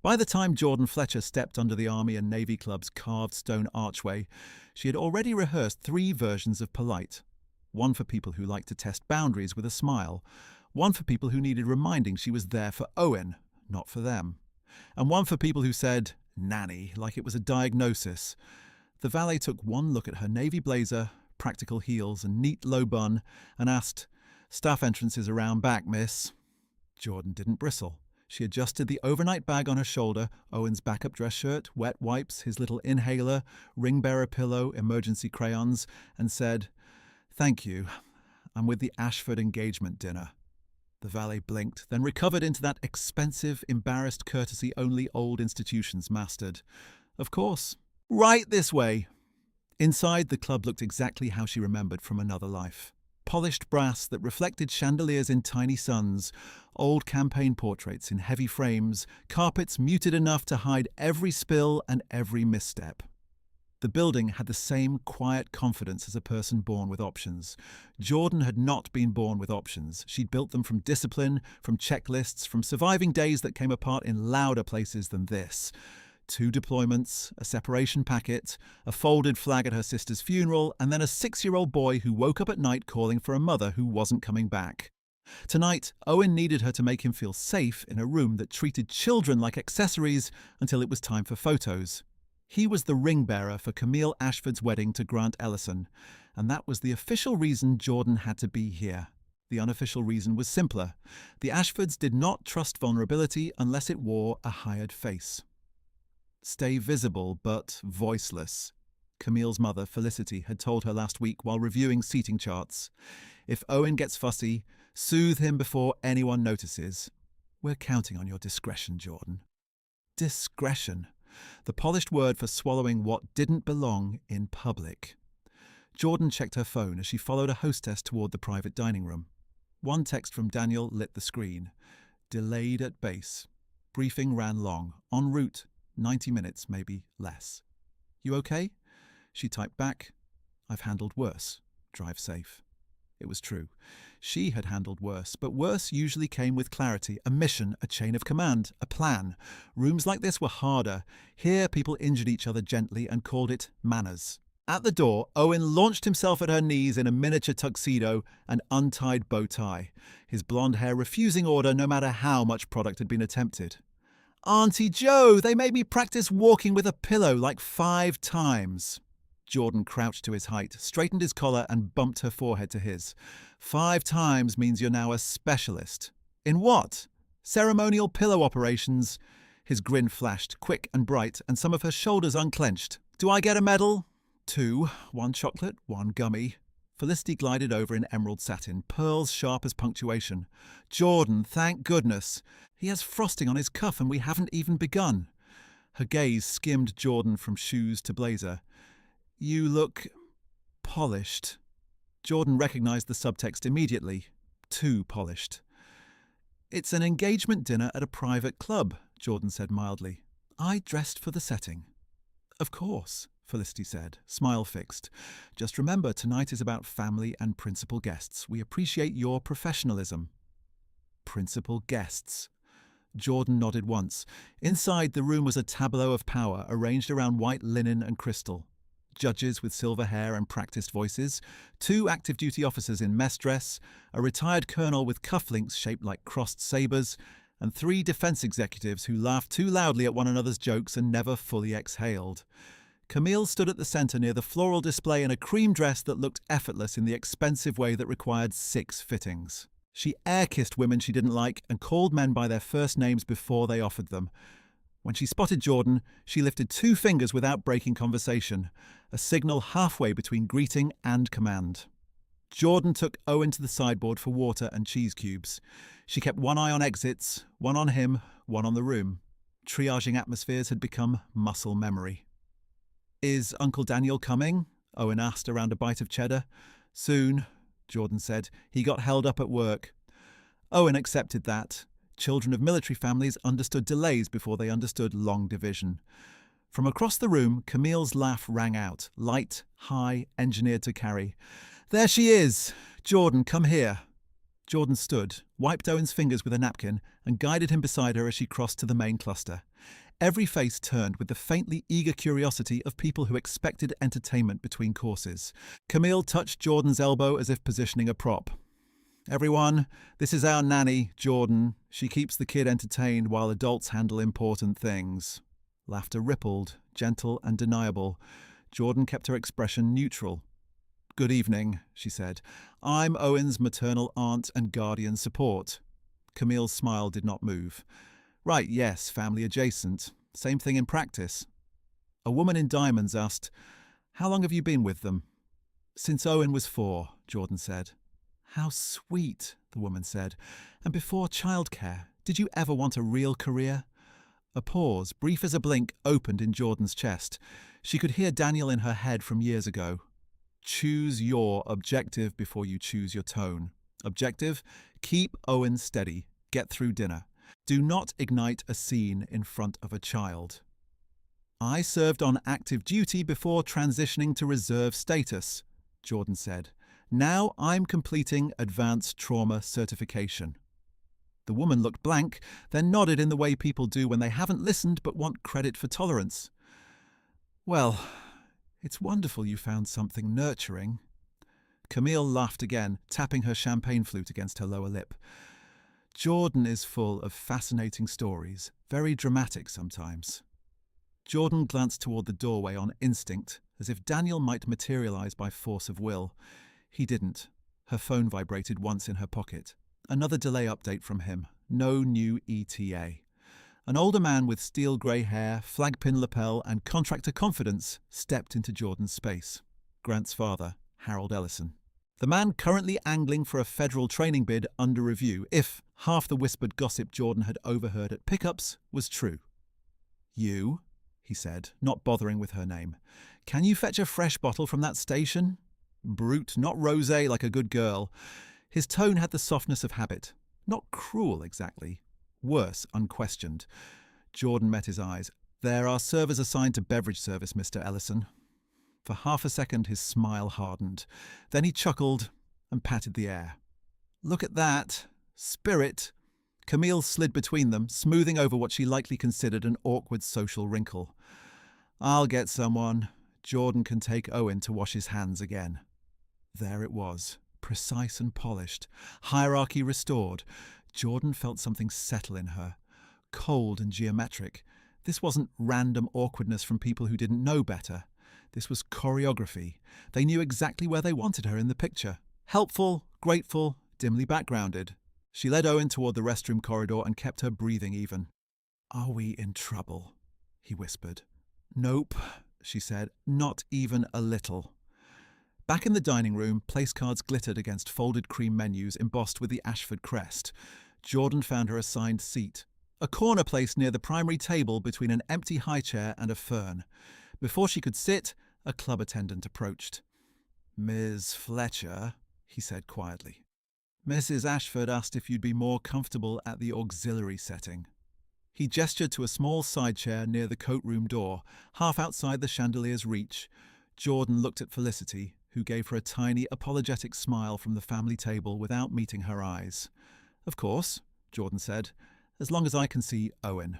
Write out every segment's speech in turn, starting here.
By the time Jordan Fletcher stepped under the Army and Navy Club's carved stone archway, she had already rehearsed 3 versions of polite. One for people who liked to test boundaries with a smile, one for people who needed reminding she was there for Owen, not for them, and one for people who said, Nanny, like it was a diagnosis. The valet took one look at her navy blazer, practical heels and neat low bun, and asked, "Staff entrances around back, miss." Jordan didn't bristle. She adjusted the overnight bag on her shoulder, Owen's backup dress shirt, wet wipes, his little inhaler, ring-bearer pillow, emergency crayons, and said, "Thank you. I'm with the Ashford engagement dinner." The valet blinked, then recovered into that expensive, embarrassed courtesy only old institutions mastered. "Of course. Right this way." Inside, the club looked exactly how she remembered from another life. Polished brass that reflected chandeliers in tiny suns, old campaign portraits in heavy frames, carpets muted enough to hide every spill and every misstep. The building had the same quiet confidence as a person born with options. Jordan had not been born with options. She'd built them from discipline, from checklists, from surviving days that came apart in louder places than this. 2 deployments, a separation packet, a folded flag at her sister's funeral, and then a 6-year-old boy who woke up at night calling for a mother who wasn't coming back. Tonight, Owen needed her to make him feel safe in a room that treated children like accessories until it was time for photos. He was the ring-bearer for Camille Ashford's wedding to Grant Ellison, and that was the official reason Jordan had to be here. The unofficial reason was simpler. The Ashfords did not trust vulnerability unless it wore a hired face. Stay visible, but voiceless. Camille's mother, Felicity, had told her last week while reviewing seating charts. If Owen gets fussy, soothe him before anyone notices. We're counting on your discretion, Jordan. Discretion. The polished word for swallowing what didn't belong in public. Jordan checked her phone as she followed a hostess toward the private dining room. One text from Daniel lit the screen. Delayed at base. Briefing ran long. En route. 90 minutes, maybe less. You okay? She typed back, I've handled worse. Drive safe. It was true. She had handled worse, but worse usually came with clarity, a mission, a chain of command, a plan. Rooms like this were harder. Here people injured each other gently and called it manners. At the door, Owen launched himself at her knees in a miniature tuxedo and untied bow tie, his blonde hair refusing order no matter how much product had been attempted. Auntie Joe, they made me practice walking with a pillow like 5 times. Jordan crouched to his height, straightened his collar and bumped her forehead to his. 5 times means you're now a specialist. In what? Ceremonial pillow operations. His grin flashed, quick and bright, and some of her shoulders unclenched. Do I get a medal? 2. 1 chocolate, 1 gummy. Felicity glided over in emerald satin, pearls sharp as punctuation. Jordan, thank goodness. He has frosting on his cuff and we haven't even begun. Her gaze skimmed Jordan from shoes to blazer. You look polished. Jordan recognized the subtext immediately. Too polished. It's an engagement dinner at a private club, Jordan said mildly. I dressed for the setting. Of course, Felicity said, smile fixed. Just remember, tonight is about family and principal guests. We appreciate your professionalism. Principal guests. Jordan nodded once. Inside, the room was a tableau of power arranged around white linen and crystal. Judges with silver hair and practiced voices, 2 active duty officers in mess dress, a retired colonel with cufflinks shaped like crossed sabres, and 3 defense executives who laughed too loudly at one another's jokes and never fully exhaled. Camille stood at the center near the floral display in a cream dress that looked effortless in the expensive way that required 6 fittings. She air-kissed women she didn't like and called men by their first names before they offered them. When she spotted Jordan, she lifted 2 fingers without breaking conversation, a signal halfway between greeting and command. Jordan took Owen to the sideboard for water and cheese cubes. She kept one eye on exits, one on him, one on the room. Triaging atmospheres had become muscle memory. Is Uncle Daniel coming? Owen asked around a bite of cheddar. Soon, Jordan said. He got held up at work. Owen accepted that. Children of military families understood delays before they understood long division. From across the room, Camille's laugh rang out, light, high, engineered to carry. There she is! Jordan, come here. Jordan stood, wiped Owen's fingers with a napkin, and guided him beside her as she crossed to the main cluster. Every face turned with the faintly eager curiosity of people who expected entertainment between courses. Camille touched Jordan's elbow as if positioning a prop. "Everyone, this is our nanny, Jordan. She keeps the kid entertained while adults handle important things." Laughter rippled, gentle and deniable. Jordan kept her expression neutral. "Good evening," she said. "I'm Owen's maternal aunt and guardian support." Camille's smile did not move. "Right, yes, family adjacent. Same thing in practice." A woman in diamonds asked, "How long have you been with them?" "Since Owen was 4, Jordan said. "How sweet," the woman said. "And before childcare, did you ever want a real career?" A pause, brief as a blink, opened in Jordan's chest. She could hear Daniel in her head from years ago. Choose your objective before you choose your tone. Objective: keep Owen steady, get through dinner. Do not ignite a scene in front of a child. "I served on active duty before transitioning to reserve status," Jordan said. "Now I'm completing advanced trauma certification." The woman looked blank, then nodded in the way people do when they haven't listened but want credit for tolerance. "Well, it's wonderful you found something nurturing." Camille laughed again, tapping her champagne flute against her lower lip. "Jordan is full of fascinating stories, very dramatic sometimes." Jordan glanced toward the doorway on instinct, as if Daniel might materialize by force of will. He didn't. Her phone vibrated once in her pocket. Another delay update from him. No new ETA. An older man with steel grey hair, flagpin lapel, and contractor confidence stepped into Jordan's space. Grant's father, Harold Ellison. The man currently angling for a federal training bid under review, if half the whispered gossip Jordan had overheard at pickups was true. "You," he said, not bothering with her name. "Can you fetch a fresh bottle from that station?" Brute, not rosé like a good girl. His tone had the softness of habit. Not cruel, exactly. Worse, unquestioned. Jordan met his eyes. "There are servers assigned to beverage service, Mr. Ellison." For half a second his smile hardened. Then he chuckled and patted the air. "Look at that. Spirit." Camille slid between them, smoothing over what she likely considered an awkward social wrinkle. "I'll get someone. Jordan can take Owen to wash his hands again." There it was, precise and polished, hierarchy restored. Jordan felt something settle in her, cold and geometric. This wasn't random awkwardness from people who didn't know better. This was choreography. They knew exactly where they wanted her in the picture. Helpful, grateful, dimly backgrounded. She led Owen toward the restroom corridor and kept her breathing even. "Are we in trouble?" he whispered. "Nope," she said, "not even a little." Back in the dining room, place cards glittered against folded cream menus embossed with the Ashford crest. Jordan found her assigned seat, a corner place near the primary table between an empty high chair and a fern. Before she could sit, a club attendant approached. "Ms. Fletcher," he said quietly. "Mrs. Ashford asked if you'd be more comfortable at the auxiliary setting." He gestured to a small side chair near the coat room door, half outside the chandelier's reach. Jordan looked at Felicity, who gave her a tiny, apologetic smile from the family table without meeting her eyes. "Of course," Jordan said, "as long as I can see Owen."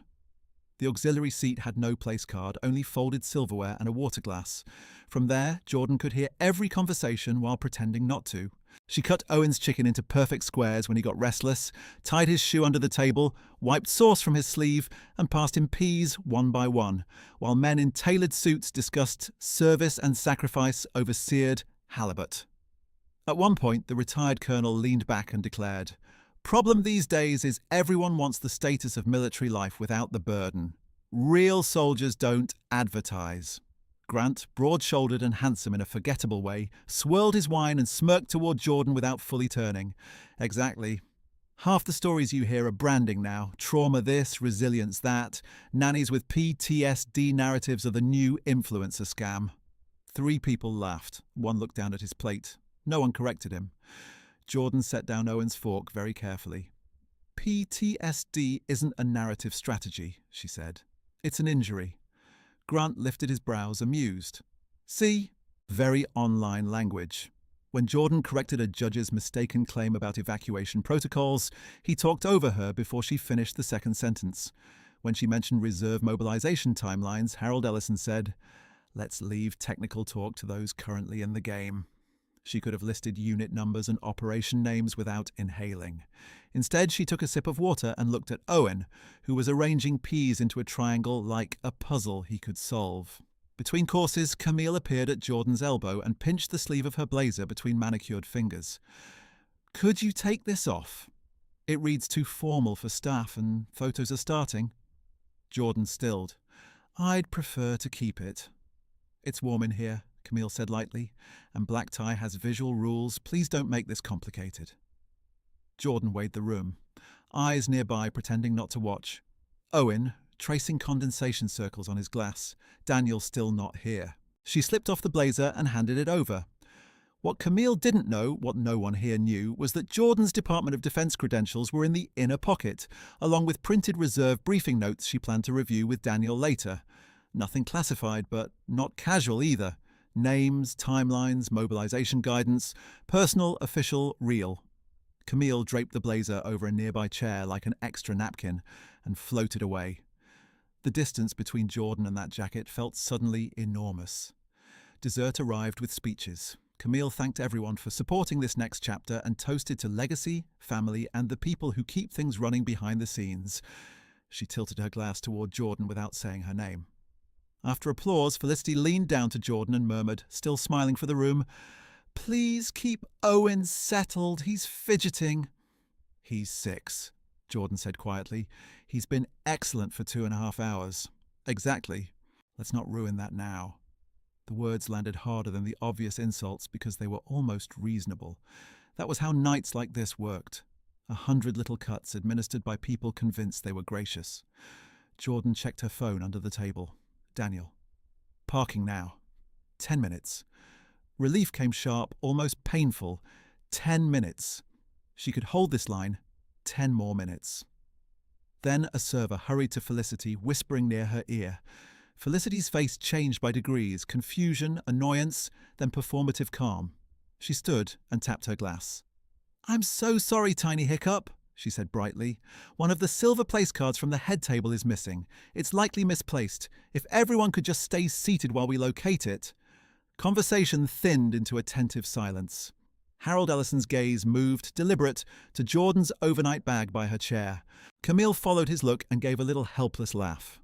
The auxiliary seat had no place card, only folded silverware and a water glass. From there, Jordan could hear every conversation while pretending not to. She cut Owen's chicken into perfect squares when he got restless, tied his shoe under the table, wiped sauce from his sleeve, and passed him peas one by one, while men in tailored suits discussed service and sacrifice over seared halibut. At one point, the retired colonel leaned back and declared, "Problem these days is everyone wants the status of military life without the burden. Real soldiers don't advertise." Grant, broad-shouldered and handsome in a forgettable way, swirled his wine and smirked toward Jordan without fully turning. "Exactly. Half the stories you hear are branding now. Trauma this, resilience that. Nannies with PTSD narratives are the new influencer scam." 3 people laughed. One looked down at his plate. No one corrected him. Jordan set down Owen's fork very carefully. "PTSD isn't a narrative strategy," she said. "It's an injury." Grant lifted his brows, amused. "See? Very online language." When Jordan corrected a judge's mistaken claim about evacuation protocols, he talked over her before she finished the second sentence. When she mentioned reserve mobilization timelines, Harold Ellison said, "Let's leave technical talk to those currently in the game." She could have listed unit numbers and operation names without inhaling. Instead, she took a sip of water and looked at Owen, who was arranging peas into a triangle like a puzzle he could solve. Between courses, Camille appeared at Jordan's elbow and pinched the sleeve of her blazer between manicured fingers. "Could you take this off? It reads too formal for staff and photos are starting." Jordan stilled. "I'd prefer to keep it." "It's warm in here," Camille said lightly, "and black tie has visual rules. Please don't make this complicated." Jordan weighed the room, eyes nearby pretending not to watch. Owen, tracing condensation circles on his glass. Daniel still not here. She slipped off the blazer and handed it over. What Camille didn't know, what no one here knew, was that Jordan's Department of Defense credentials were in the inner pocket, along with printed reserve briefing notes she planned to review with Daniel later. Nothing classified, but not casual either. Names, timelines, mobilization guidance, personal, official, real. Camille draped the blazer over a nearby chair like an extra napkin and floated away. The distance between Jordan and that jacket felt suddenly enormous. Dessert arrived with speeches. Camille thanked everyone for supporting this next chapter and toasted to legacy, family, and the people who keep things running behind the scenes. She tilted her glass toward Jordan without saying her name. After applause, Felicity leaned down to Jordan and murmured, still smiling for the room, "Please keep Owen settled. He's fidgeting." "He's 6, Jordan said quietly. "He's been excellent for 2.5 hours. "Exactly. Let's not ruin that now." The words landed harder than the obvious insults because they were almost reasonable. That was how nights like this worked. 100 little cuts administered by people convinced they were gracious. Jordan checked her phone under the table. Daniel. "Parking now. 10 minutes. Relief came sharp, almost painful. 10 minutes. She could hold this line. 10 more minutes. Then a server hurried to Felicity, whispering near her ear. Felicity's face changed by degrees, confusion, annoyance, then performative calm. She stood and tapped her glass. "I'm so sorry, Tiny Hiccup," she said brightly. "One of the silver place cards from the head table is missing. It's likely misplaced. If everyone could just stay seated while we locate it." Conversation thinned into attentive silence. Harold Ellison's gaze moved, deliberate, to Jordan's overnight bag by her chair. Camille followed his look and gave a little helpless laugh.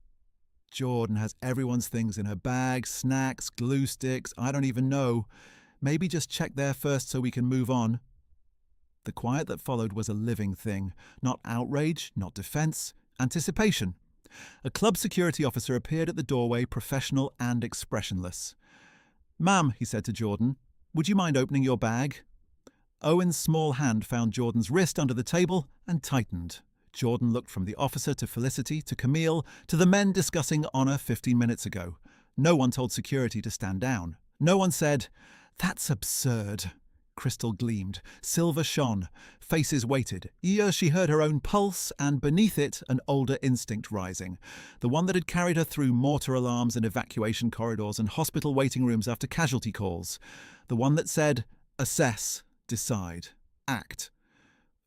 "Jordan has everyone's things in her bag, snacks, glue sticks, I don't even know. Maybe just check there first so we can move on." The quiet that followed was a living thing. Not outrage, not defense, anticipation. A club security officer appeared at the doorway, professional and expressionless. "Ma'am," he said to Jordan, "would you mind opening your bag?" Owen's small hand found Jordan's wrist under the table and tightened. Jordan looked from the officer to Felicity to Camille to the men discussing honor 15 minutes ago. No one told security to stand down. No one said, "That's absurd." Crystal gleamed. Silver shone. Faces waited. Ear she heard her own pulse, and beneath it, an older instinct rising. The one that had carried her through mortar alarms and evacuation corridors and hospital waiting rooms after casualty calls. The one that said, assess, decide, act.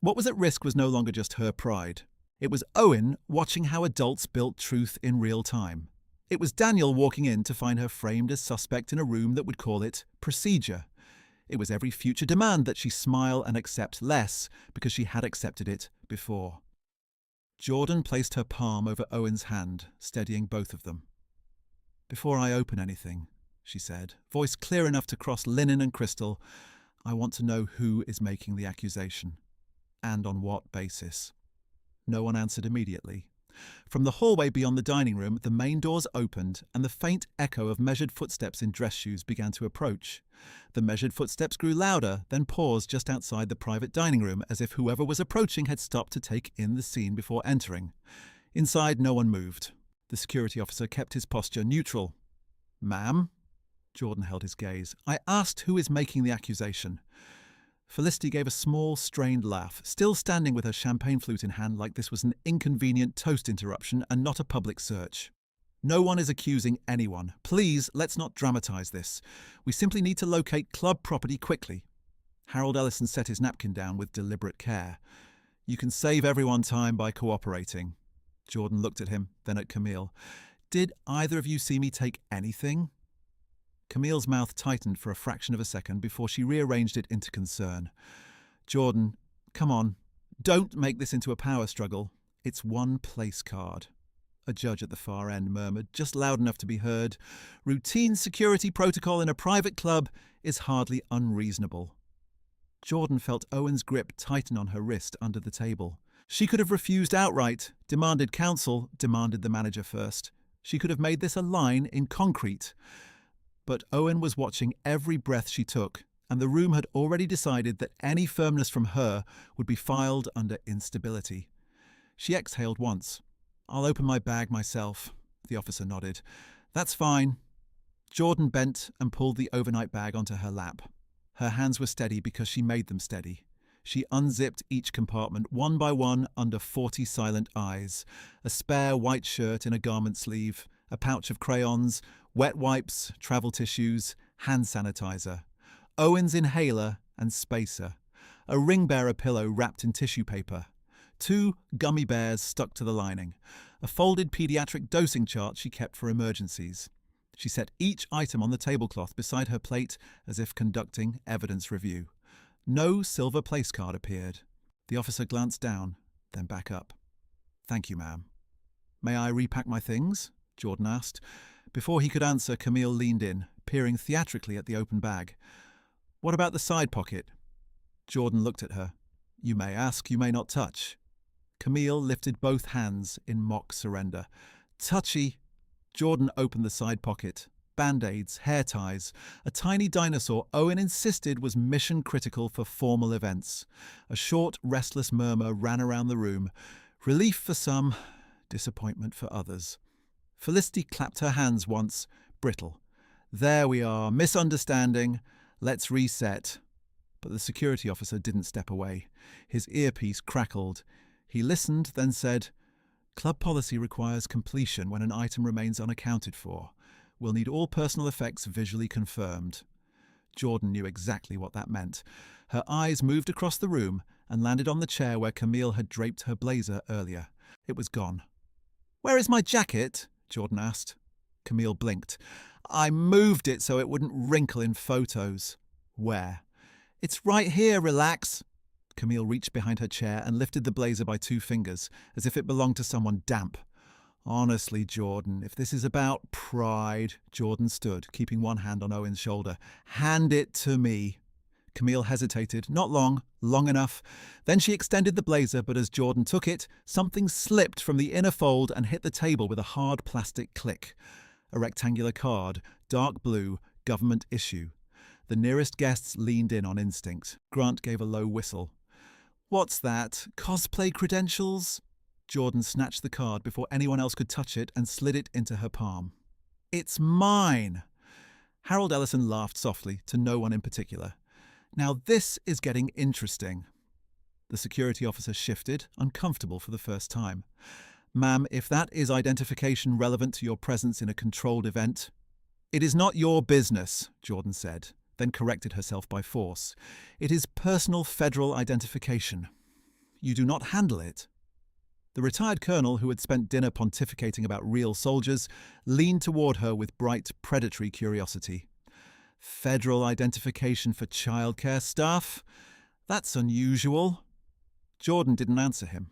What was at risk was no longer just her pride. It was Owen watching how adults built truth in real time. It was Daniel walking in to find her framed as suspect in a room that would call it procedure. It was every future demand that she smile and accept less because she had accepted it before. Jordan placed her palm over Owen's hand, steadying both of them. "Before I open anything," she said, voice clear enough to cross linen and crystal, "I want to know who is making the accusation, and on what basis." No one answered immediately. From the hallway beyond the dining room, the main doors opened, and the faint echo of measured footsteps in dress shoes began to approach. The measured footsteps grew louder, then paused just outside the private dining room, as if whoever was approaching had stopped to take in the scene before entering. Inside, no one moved. The security officer kept his posture neutral. "Ma'am?" Jordan held his gaze. "I asked who is making the accusation." Felicity gave a small, strained laugh, still standing with her champagne flute in hand like this was an inconvenient toast interruption and not a public search. "No one is accusing anyone. Please, let's not dramatize this. We simply need to locate club property quickly." Harold Ellison set his napkin down with deliberate care. "You can save everyone time by cooperating." Jordan looked at him, then at Camille. Did either of you see me take anything? Camille's mouth tightened for a fraction of a second before she rearranged it into concern. Jordan, come on. Don't make this into a power struggle. It's one place card. A judge at the far end murmured, just loud enough to be heard. Routine security protocol in a private club is hardly unreasonable. Jordan felt Owen's grip tighten on her wrist under the table. She could have refused outright, demanded counsel, demanded the manager first. She could have made this a line in concrete. But Owen was watching every breath she took, and the room had already decided that any firmness from her would be filed under instability. She exhaled once. I'll open my bag myself, the officer nodded. That's fine. Jordan bent and pulled the overnight bag onto her lap. Her hands were steady because she made them steady. She unzipped each compartment one by one under 40 silent eyes. A spare white shirt in a garment sleeve, a pouch of crayons, wet wipes, travel tissues, hand sanitizer, Owen's inhaler and spacer, a ring bearer pillow wrapped in tissue paper, 2 gummy bears stuck to the lining, a folded pediatric dosing chart she kept for emergencies. She set each item on the tablecloth beside her plate as if conducting evidence review. No silver place card appeared. The officer glanced down, then back up. Thank you, ma'am. May I repack my things? Jordan asked. Before he could answer, Camille leaned in, peering theatrically at the open bag. What about the side pocket? Jordan looked at her. You may ask, you may not touch. Camille lifted both hands in mock surrender. Touchy. Jordan opened the side pocket. Band-aids, hair ties, a tiny dinosaur Owen insisted was mission-critical for formal events. A short, restless murmur ran around the room. Relief for some, disappointment for others. Felicity clapped her hands once, brittle. There we are, misunderstanding. Let's reset. But the security officer didn't step away. His earpiece crackled. He listened, then said, Club policy requires completion when an item remains unaccounted for. We'll need all personal effects visually confirmed. Jordan knew exactly what that meant. Her eyes moved across the room and landed on the chair where Camille had draped her blazer earlier. It was gone. Where is my jacket? Jordan asked. Camille blinked. I moved it so it wouldn't wrinkle in photos. Where? It's right here, relax. Camille reached behind her chair and lifted the blazer by 2 fingers, as if it belonged to someone damp. Honestly, Jordan, if this is about pride, Jordan stood, keeping one hand on Owen's shoulder. Hand it to me. Camille hesitated, not long, long enough. Then she extended the blazer, but as Jordan took it, something slipped from the inner fold and hit the table with a hard plastic click. A rectangular card, dark blue, government issue. The nearest guests leaned in on instinct. Grant gave a low whistle. What's that? Cosplay credentials? Jordan snatched the card before anyone else could touch it and slid it into her palm. It's mine! Harold Ellison laughed softly, to no one in particular. Now this is getting interesting. The security officer shifted, uncomfortable for the first time. Ma'am, if that is identification relevant to your presence in a controlled event... It is not your business, Jordan said, then corrected herself by force. It is personal federal identification. You do not handle it. The retired colonel, who had spent dinner pontificating about real soldiers, leaned toward her with bright, predatory curiosity. Federal identification for childcare staff? That's unusual. Jordan didn't answer him.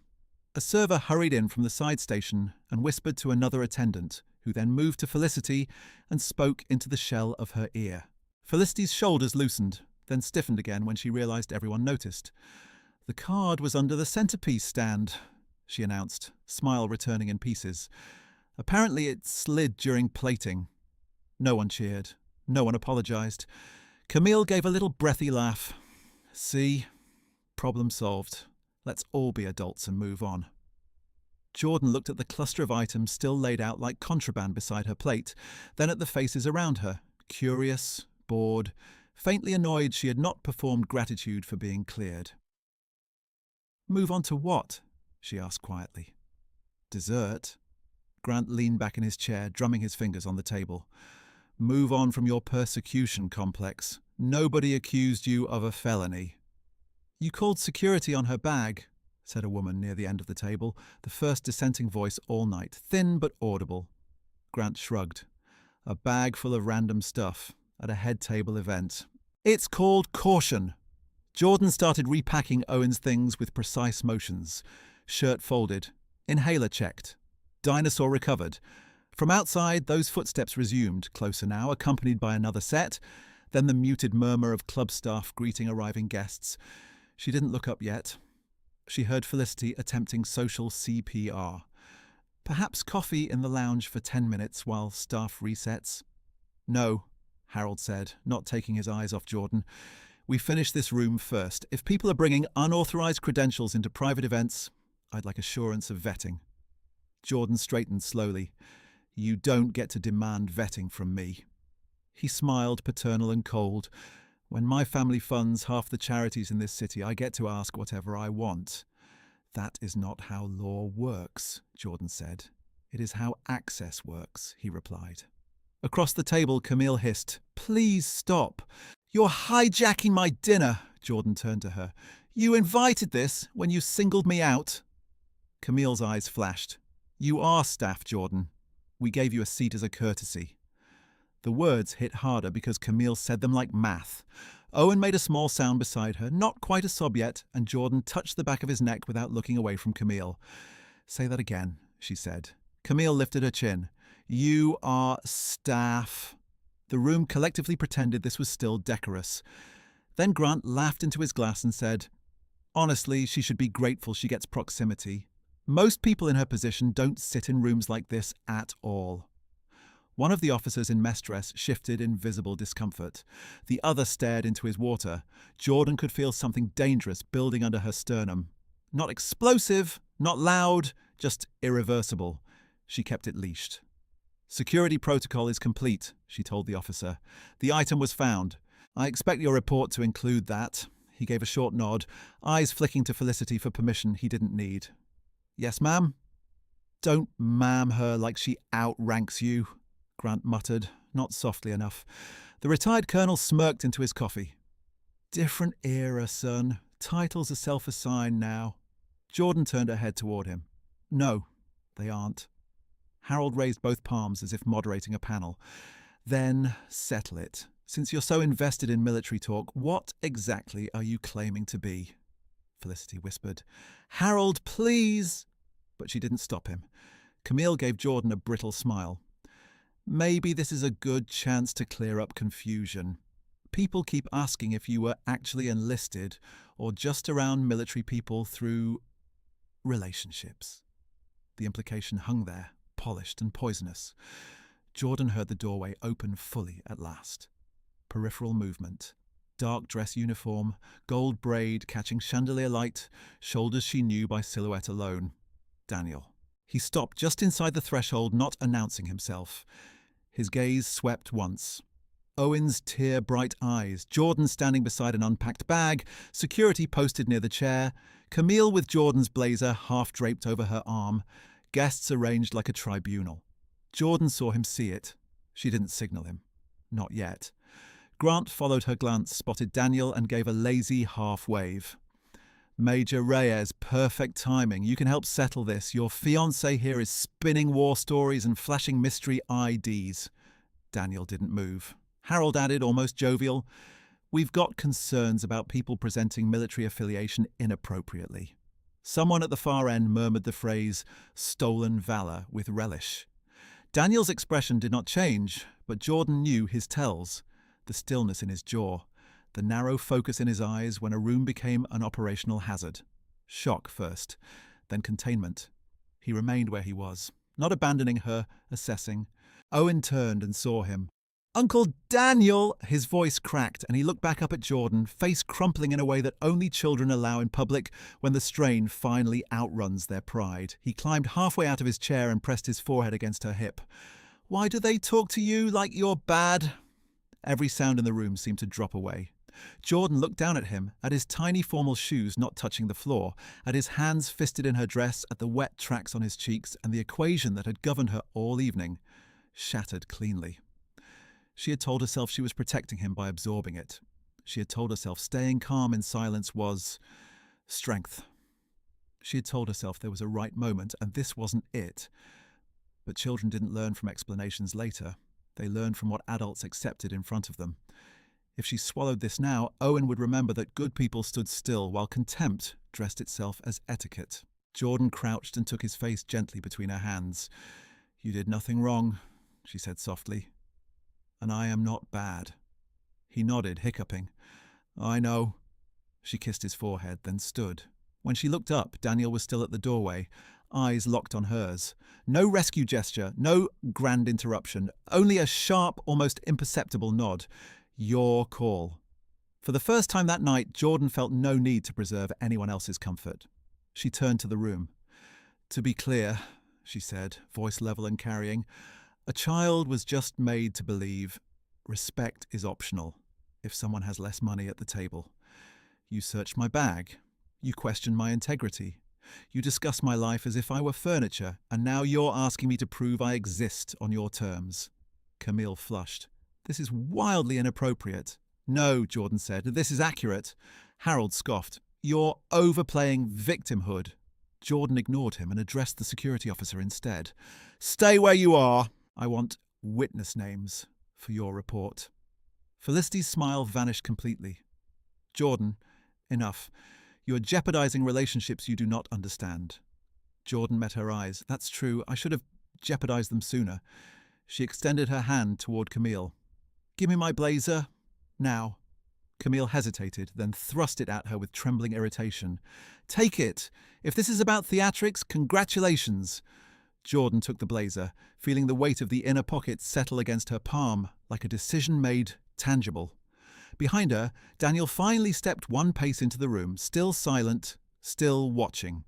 A server hurried in from the side station and whispered to another attendant, who then moved to Felicity and spoke into the shell of her ear. Felicity's shoulders loosened, then stiffened again when she realized everyone noticed. The card was under the centerpiece stand, she announced, smile returning in pieces. Apparently it slid during plating. No one cheered. No one apologized. Camille gave a little breathy laugh. See? Problem solved. Let's all be adults and move on. Jordan looked at the cluster of items still laid out like contraband beside her plate, then at the faces around her, curious, bored, faintly annoyed she had not performed gratitude for being cleared. Move on to what? She asked quietly. Dessert. Grant leaned back in his chair, drumming his fingers on the table. Move on from your persecution complex. Nobody accused you of a felony. You called security on her bag. said a woman near the end of the table, the first dissenting voice all night, thin but audible. Grant shrugged. A bag full of random stuff at a head table event. It's called caution. Jordan started repacking Owen's things with precise motions. Shirt folded. Inhaler checked. Dinosaur recovered. From outside, those footsteps resumed, closer now, accompanied by another set, then the muted murmur of club staff greeting arriving guests. She didn't look up yet. She heard Felicity attempting social CPR. Perhaps coffee in the lounge for 10 minutes while staff resets. No, Harold said, not taking his eyes off Jordan. We finish this room first. If people are bringing unauthorized credentials into private events, I'd like assurance of vetting. Jordan straightened slowly. You don't get to demand vetting from me. He smiled, paternal and cold. When my family funds half the charities in this city, I get to ask whatever I want. That is not how law works, Jordan said. It is how access works, he replied. Across the table, Camille hissed, Please stop. You're hijacking my dinner, Jordan turned to her. You invited this when you singled me out. Camille's eyes flashed. You are staff, Jordan. We gave you a seat as a courtesy. The words hit harder because Camille said them like math. Owen made a small sound beside her, not quite a sob yet, and Jordan touched the back of his neck without looking away from Camille. Say that again, she said. Camille lifted her chin. You are staff. The room collectively pretended this was still decorous. Then Grant laughed into his glass and said, Honestly, she should be grateful she gets proximity. Most people in her position don't sit in rooms like this at all. One of the officers in mess dress shifted in visible discomfort. The other stared into his water. Jordan could feel something dangerous building under her sternum. Not explosive, not loud, just irreversible. She kept it leashed. Security protocol is complete, she told the officer. The item was found. I expect your report to include that. He gave a short nod, eyes flicking to Felicity for permission he didn't need. Yes, ma'am? Don't ma'am her like she outranks you, Grant muttered, not softly enough. The retired colonel smirked into his coffee. Different era, son. Titles are self-assigned now. Jordan turned her head toward him. No, they aren't. Harold raised both palms as if moderating a panel. Then settle it. Since you're so invested in military talk, what exactly are you claiming to be? Felicity whispered. Harold, please! But she didn't stop him. Camille gave Jordan a brittle smile. Maybe this is a good chance to clear up confusion. People keep asking if you were actually enlisted or just around military people through relationships. The implication hung there, polished and poisonous. Jordan heard the doorway open fully at last. Peripheral movement. Dark dress uniform, gold braid catching chandelier light, shoulders she knew by silhouette alone. Daniel. He stopped just inside the threshold, not announcing himself. His gaze swept once. Owen's tear-bright eyes, Jordan standing beside an unpacked bag, security posted near the chair, Camille with Jordan's blazer half draped over her arm, guests arranged like a tribunal. Jordan saw him see it. She didn't signal him. Not yet. Grant followed her glance, spotted Daniel, and gave a lazy half-wave. Major Reyes, perfect timing. You can help settle this. Your fiancé here is spinning war stories and flashing mystery IDs. Daniel didn't move. Harold added, almost jovial, We've got concerns about people presenting military affiliation inappropriately. Someone at the far end murmured the phrase, stolen valor, with relish. Daniel's expression did not change, but Jordan knew his tells. The stillness in his jaw, the narrow focus in his eyes when a room became an operational hazard. Shock first, then containment. He remained where he was, not abandoning her, assessing. Owen turned and saw him. Uncle Daniel! His voice cracked, and he looked back up at Jordan, face crumpling in a way that only children allow in public when the strain finally outruns their pride. He climbed halfway out of his chair and pressed his forehead against her hip. Why do they talk to you like you're bad? Every sound in the room seemed to drop away. Jordan looked down at him, at his tiny formal shoes not touching the floor, at his hands fisted in her dress, at the wet tracks on his cheeks, and the equation that had governed her all evening, shattered cleanly. She had told herself she was protecting him by absorbing it. She had told herself staying calm in silence was strength. She had told herself there was a right moment, and this wasn't it. But children didn't learn from explanations later. They learned from what adults accepted in front of them. If she swallowed this now, Owen would remember that good people stood still while contempt dressed itself as etiquette. Jordan crouched and took his face gently between her hands. "You did nothing wrong," she said softly. "And I am not bad." He nodded, hiccuping. "I know." She kissed his forehead, then stood. When she looked up, Daniel was still at the doorway, eyes locked on hers. No rescue gesture, no grand interruption, only a sharp, almost imperceptible nod. "Your call." For the first time that night, Jordan felt no need to preserve anyone else's comfort. She turned to the room. "To be clear," she said, voice level and carrying, "a child was just made to believe respect is optional if someone has less money at the table. You searched my bag. You questioned my integrity. You discussed my life as if I were furniture, and now you're asking me to prove I exist on your terms." Camille flushed. "This is wildly inappropriate." "No," Jordan said, "this is accurate." Harold scoffed. "You're overplaying victimhood." Jordan ignored him and addressed the security officer instead. "Stay where you are. I want witness names for your report." Felicity's smile vanished completely. "Jordan, enough. You are jeopardizing relationships you do not understand." Jordan met her eyes. "That's true. I should have jeopardized them sooner." She extended her hand toward Camille. "Give me my blazer. Now." Camille hesitated, then thrust it at her with trembling irritation. "Take it. If this is about theatrics, congratulations." Jordan took the blazer, feeling the weight of the inner pocket settle against her palm, like a decision made tangible. Behind her, Daniel finally stepped one pace into the room, still silent, still watching.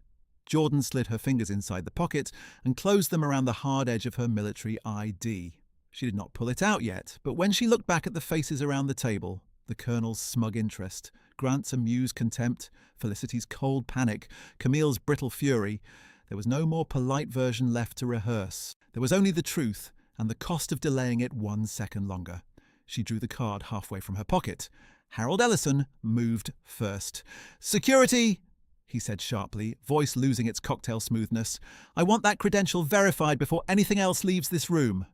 Jordan slid her fingers inside the pocket and closed them around the hard edge of her military ID. She did not pull it out yet, but when she looked back at the faces around the table, the Colonel's smug interest, Grant's amused contempt, Felicity's cold panic, Camille's brittle fury, there was no more polite version left to rehearse. There was only the truth and the cost of delaying it 1 second longer. She drew the card halfway from her pocket. Harold Ellison moved first. "Security!" he said sharply, voice losing its cocktail smoothness. "I want that credential verified before anything else leaves this room."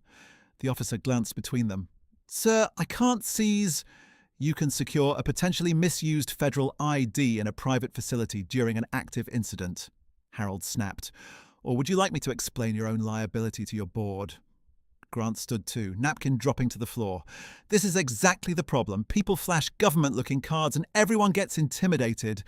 The officer glanced between them. "Sir, I can't seize—" "You can secure a potentially misused federal ID in a private facility during an active incident," Harold snapped. "Or would you like me to explain your own liability to your board?" Grant stood too, napkin dropping to the floor. "This is exactly the problem. People flash government-looking cards and everyone gets intimidated."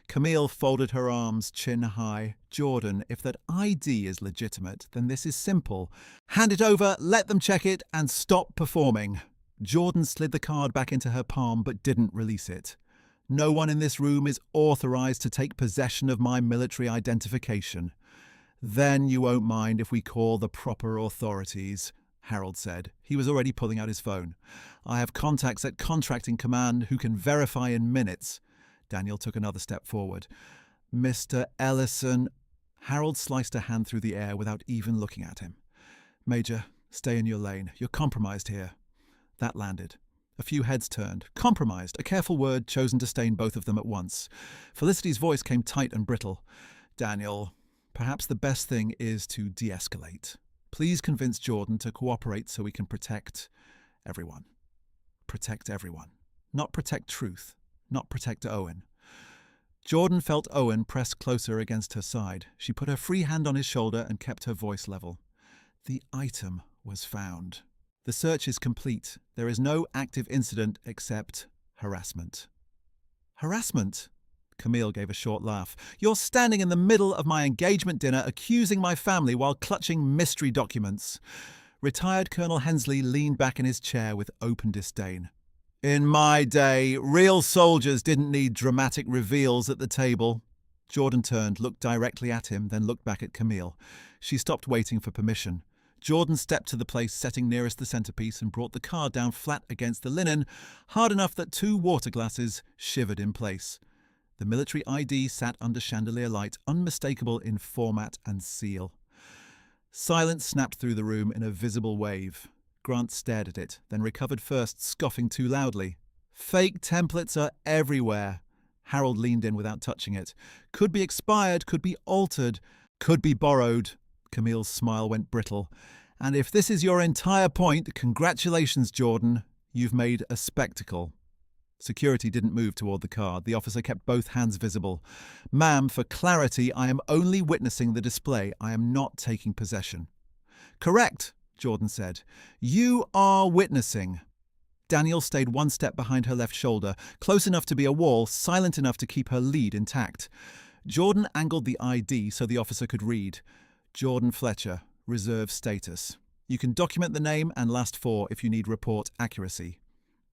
Camille folded her arms, chin high. "Jordan, if that ID is legitimate, then this is simple. Hand it over, let them check it, and stop performing." Jordan slid the card back into her palm but didn't release it. "No one in this room is authorized to take possession of my military identification." "Then you won't mind if we call the proper authorities," Harold said. He was already pulling out his phone. "I have contacts at Contracting Command who can verify in minutes." Daniel took another step forward. "Mr. Ellison—" Harold sliced a hand through the air without even looking at him. "Major, stay in your lane. You're compromised here." That landed. A few heads turned. Compromised, a careful word chosen to stain both of them at once. Felicity's voice came tight and brittle. "Daniel, perhaps the best thing is to de-escalate. Please convince Jordan to cooperate so we can protect everyone. Protect everyone. Not protect truth. Not protect Owen." Jordan felt Owen press closer against her side. She put her free hand on his shoulder and kept her voice level. "The item was found. The search is complete. There is no active incident except harassment." "Harassment?" Camille gave a short laugh. "You're standing in the middle of my engagement dinner accusing my family while clutching mystery documents." Retired Colonel Hensley leaned back in his chair with open disdain. "In my day, real soldiers didn't need dramatic reveals at the table." Jordan turned, looked directly at him, then looked back at Camille. She stopped waiting for permission. Jordan stepped to the place setting nearest the centerpiece and brought the card down flat against the linen, hard enough that 2 water glasses shivered in place. The military ID sat under chandelier light, unmistakable in format and seal. Silence snapped through the room in a visible wave. Grant stared at it, then recovered first, scoffing too loudly. "Fake templates are everywhere." Harold leaned in without touching it. Could be expired, could be altered, could be borrowed. Camille's smile went brittle. And if this is your entire point, congratulations, Jordan. You've made a spectacle. Security didn't move toward the card. The officer kept both hands visible. Ma'am, for clarity, I am only witnessing the display. I am not taking possession. Correct, Jordan said. You are witnessing. Daniel stayed one step behind her left shoulder, close enough to be a wall, silent enough to keep her lead intact. Jordan angled the ID so the officer could read. Jordan Fletcher, reserve status. You can document the name and last four if you need report accuracy.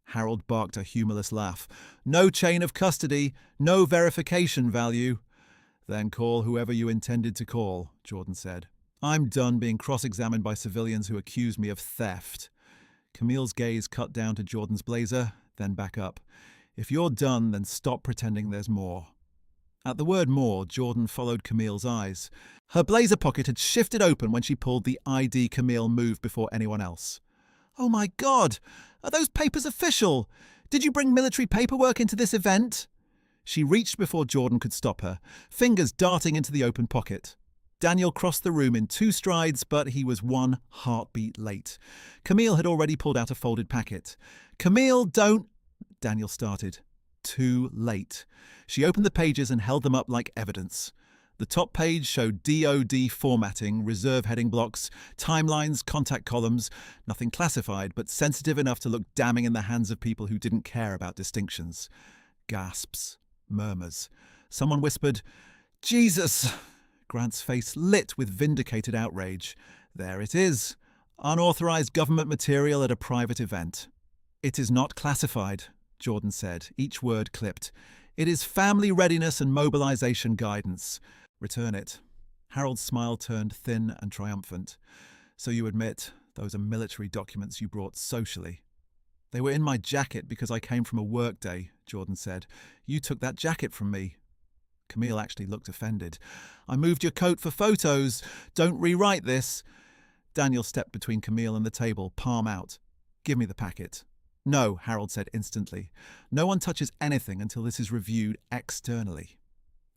Harold barked a humorless laugh. No chain of custody, no verification value. Then call whoever you intended to call, Jordan said. I'm done being cross-examined by civilians who accuse me of theft. Camille's gaze cut down to Jordan's blazer, then back up. If you're done, then stop pretending there's more. At the word more, Jordan followed Camille's eyes. Her blazer pocket had shifted open when she pulled the ID Camille moved before anyone else. Oh my God! Are those papers official? Did you bring military paperwork into this event? She reached before Jordan could stop her, fingers darting into the open pocket. Daniel crossed the room in 2 strides, but he was 1 heartbeat late. Camille had already pulled out a folded packet. Camille, don't... Daniel started. Too late. She opened the pages and held them up like evidence. The top page showed DOD formatting, reserve heading blocks, timelines, contact columns, nothing classified, but sensitive enough to look damning in the hands of people who didn't care about distinctions. Gasps. Murmurs. Someone whispered, Jesus! Grant's face lit with vindicated outrage. There it is. Unauthorized government material at a private event. It is not classified, Jordan said, each word clipped. It is family readiness and mobilization guidance. Return it. Harold's smile turned thin and triumphant. So you admit those are military documents you brought socially? They were in my jacket because I came from a work day, Jordan said. You took that jacket from me. Camille actually looked offended. I moved your coat for photos. Don't rewrite this. Daniel stepped between Camille and the table, palm out. Give me the packet. No, Harold said instantly. No one touches anything until this is reviewed externally.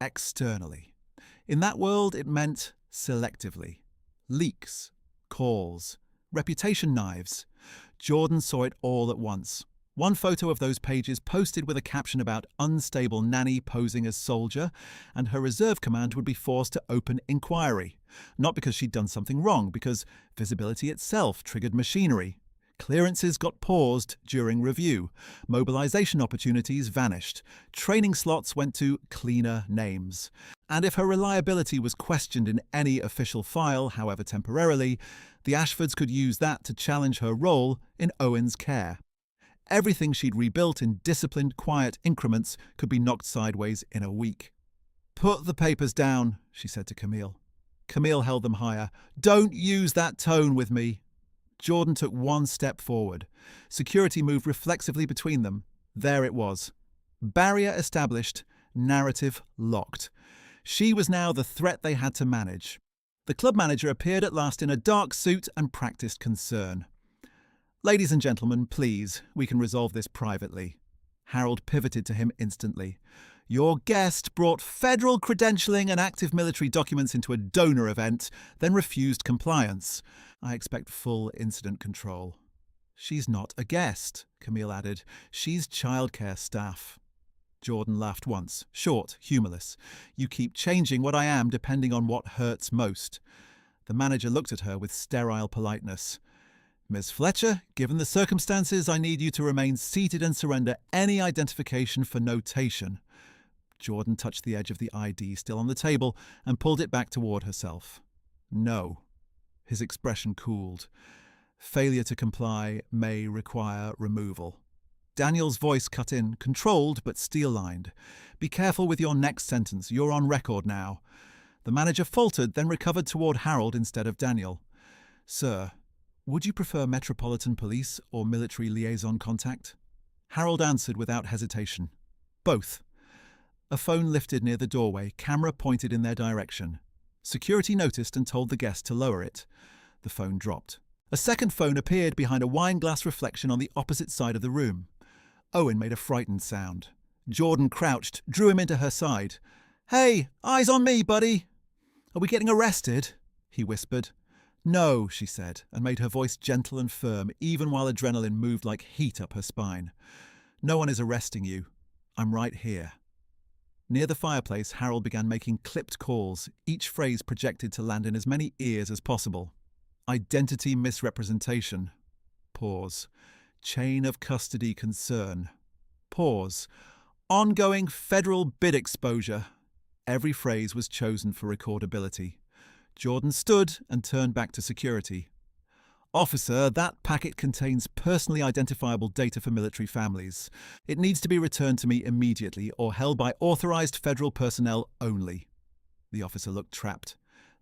Externally. In that world, it meant selectively. Leaks, calls, reputation knives. Jordan saw it all at once. One photo of those pages posted with a caption about unstable Nanny posing as soldier, and her reserve command would be forced to open inquiry. Not because she'd done something wrong, because visibility itself triggered machinery. Clearances got paused during review. Mobilization opportunities vanished. Training slots went to cleaner names. And if her reliability was questioned in any official file, however temporarily, the Ashfords could use that to challenge her role in Owen's care. Everything she'd rebuilt in disciplined, quiet increments could be knocked sideways in a week. Put the papers down, she said to Camille. Camille held them higher. Don't use that tone with me. Jordan took 1 step forward. Security moved reflexively between them. There it was. Barrier established, narrative locked. She was now the threat they had to manage. The club manager appeared at last in a dark suit and practiced concern. Ladies and gentlemen, please, we can resolve this privately. Harold pivoted to him instantly. Your guest brought federal credentialing and active military documents into a donor event, then refused compliance. I expect full incident control. She's not a guest, Camille added. She's childcare staff. Jordan laughed once, short, humourless. You keep changing what I am depending on what hurts most. The manager looked at her with sterile politeness. Miss Fletcher, given the circumstances, I need you to remain seated and surrender any identification for notation. Jordan touched the edge of the ID still on the table and pulled it back toward herself. No. His expression cooled. Failure to comply may require removal. Daniel's voice cut in, controlled but steel-lined. Be careful with your next sentence. You're on record now. The manager faltered, then recovered toward Harold instead of Daniel. Sir, would you prefer Metropolitan Police or military liaison contact? Harold answered without hesitation. Both. A phone lifted near the doorway, camera pointed in their direction. Security noticed and told the guest to lower it. The phone dropped. A second phone appeared behind a wine glass reflection on the opposite side of the room. Owen made a frightened sound. Jordan crouched, drew him into her side. "Hey, eyes on me, buddy." "Are we getting arrested?" he whispered. "No," she said, and made her voice gentle and firm, even while adrenaline moved like heat up her spine. "No one is arresting you. I'm right here." Near the fireplace, Harold began making clipped calls, each phrase projected to land in as many ears as possible. Identity misrepresentation. Pause. Chain of custody concern. Pause. Ongoing federal bid exposure. Every phrase was chosen for recordability. Jordan stood and turned back to security. "Officer, that packet contains personally identifiable data for military families. It needs to be returned to me immediately or held by authorized federal personnel only." The officer looked trapped.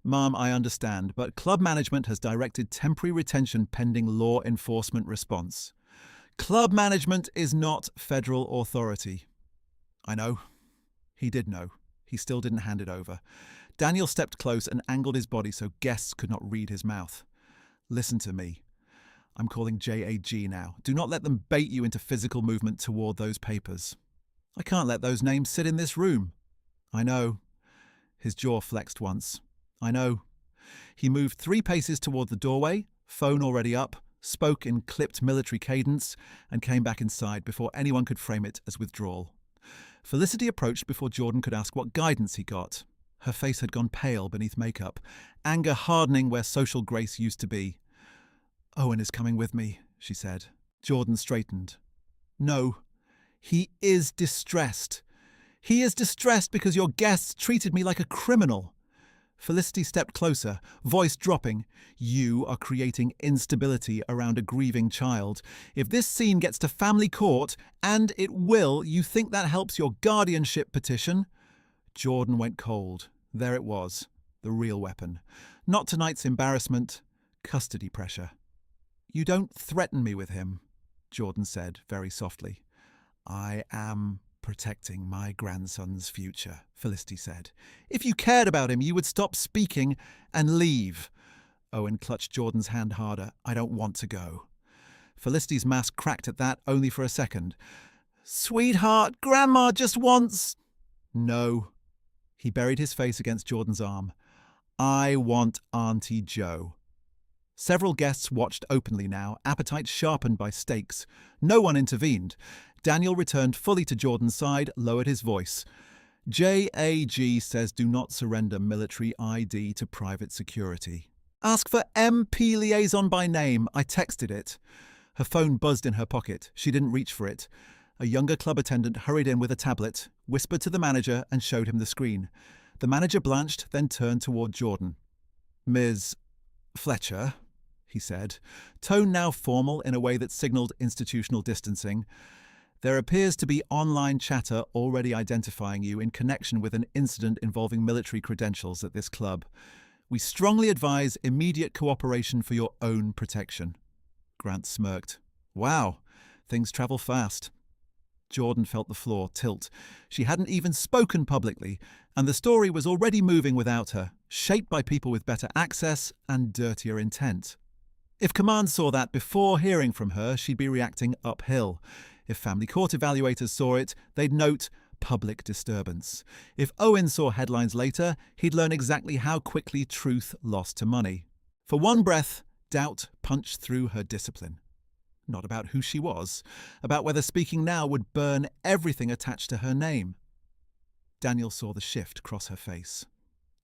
"Ma'am, I understand, but club management has directed temporary retention pending law enforcement response." "Club management is not federal authority." "I know." He did know. He still didn't hand it over. Daniel stepped close and angled his body so guests could not read his mouth. "Listen to me. I'm calling JAG now. Do not let them bait you into physical movement toward those papers." "I can't let those names sit in this room." "I know." His jaw flexed once. "I know." He moved 3 paces toward the doorway, phone already up, spoke in clipped military cadence, and came back inside before anyone could frame it as withdrawal. Felicity approached before Jordan could ask what guidance he got. Her face had gone pale beneath makeup, anger hardening where social grace used to be. "Owen is coming with me," she said. Jordan straightened. "No, he is distressed. He is distressed because your guests treated me like a criminal." Felicity stepped closer, voice dropping. "You are creating instability around a grieving child. If this scene gets to family court, and it will, you think that helps your guardianship petition?" Jordan went cold. There it was, the real weapon. Not tonight's embarrassment, custody pressure. "You don't threaten me with him," Jordan said very softly. "I am protecting my grandson's future," Felicity said. "If you cared about him, you would stop speaking and leave." Owen clutched Jordan's hand harder. "I don't want to go." Felicity's mask cracked at that, only for a second. "Sweetheart, Grandma just wants—" "No." He buried his face against Jordan's arm. "I want Auntie Jo." Several guests watched openly now, appetites sharpened by stakes. No one intervened. Daniel returned fully to Jordan's side, lowered his voice. "JAG says do not surrender military ID to private security. Ask for MP liaison by name. I texted it." Her phone buzzed in her pocket. She didn't reach for it. A younger club attendant hurried in with a tablet, whispered to the manager, and showed him the screen. The manager blanched, then turned toward Jordan. "Ms. Fletcher," he said, tone now formal in a way that signaled institutional distancing. "There appears to be online chatter already identifying you in connection with an incident involving military credentials at this club. We strongly advise immediate cooperation for your own protection." Grant smirked. "Wow, things travel fast." Jordan felt the floor tilt. She hadn't even spoken publicly, and the story was already moving without her, shaped by people with better access and dirtier intent. If command saw that before hearing from her, she'd be reacting uphill. If family court evaluators saw it, they'd note public disturbance. If Owen saw headlines later, he'd learn exactly how quickly truth lost to money. For one breath, doubt punched through her discipline. Not about who she was, about whether speaking now would burn everything attached to her name. Daniel saw the shift cross her face.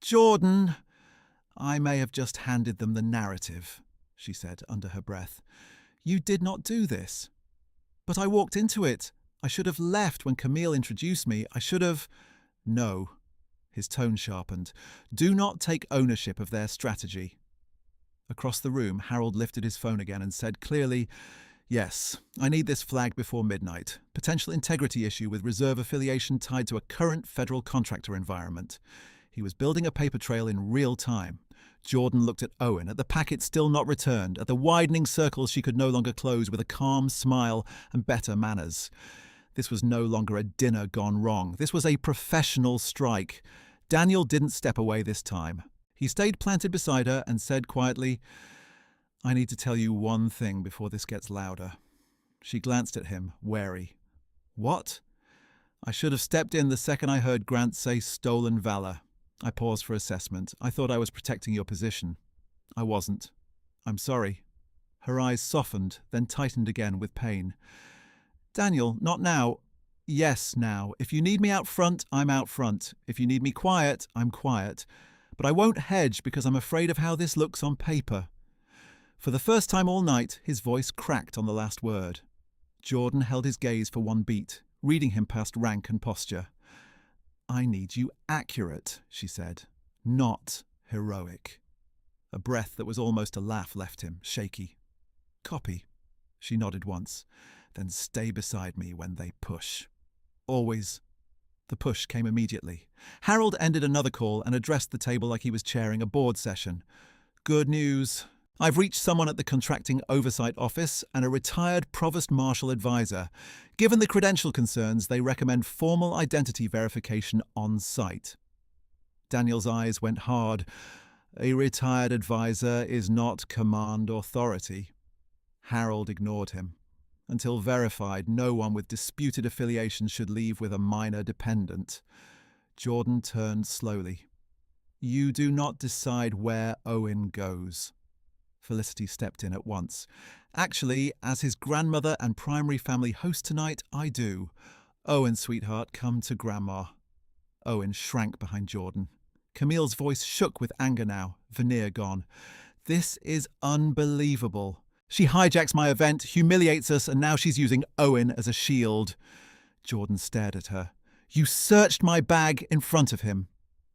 "Jordan, I may have just handed them the narrative," she said under her breath. "You did not do this." "But I walked into it. I should have left when Camille introduced me. I should have—" "No." His tone sharpened. "Do not take ownership of their strategy." Across the room, Harold lifted his phone again and said clearly, "Yes, I need this flagged before midnight. Potential integrity issue with reserve affiliation tied to a current federal contractor environment." He was building a paper trail in real time. Jordan looked at Owen, at the packet still not returned, at the widening circles she could no longer close with a calm smile and better manners. This was no longer a dinner gone wrong. This was a professional strike. Daniel didn't step away this time. He stayed planted beside her and said quietly, "I need to tell you one thing before this gets louder." She glanced at him, wary. "What?" I should have stepped in the second I heard Grant say stolen valor. I paused for assessment. I thought I was protecting your position. I wasn't. I'm sorry. Her eyes softened, then tightened again with pain. Daniel, not now. Yes, now. If you need me out front, I'm out front. If you need me quiet, I'm quiet. But I won't hedge because I'm afraid of how this looks on paper. For the first time all night, his voice cracked on the last word. Jordan held his gaze for one beat, reading him past rank and posture. I need you accurate, she said, not heroic. A breath that was almost a laugh left him, shaky. Copy. She nodded once. Then stay beside me when they push. Always. The push came immediately. Harold ended another call and addressed the table like he was chairing a board session. Good news. I've reached someone at the Contracting Oversight Office and a retired Provost Marshal advisor. Given the credential concerns, they recommend formal identity verification on site. Daniel's eyes went hard. A retired advisor is not command authority. Harold ignored him. Until verified, no one with disputed affiliations should leave with a minor dependent. Jordan turned slowly. You do not decide where Owen goes. Felicity stepped in at once. Actually, as his grandmother and primary family host tonight, I do. Owen, sweetheart, come to Grandma. Owen shrank behind Jordan. Camille's voice shook with anger now, veneer gone. This is unbelievable. She hijacks my event, humiliates us, and now she's using Owen as a shield. Jordan stared at her. You searched my bag in front of him.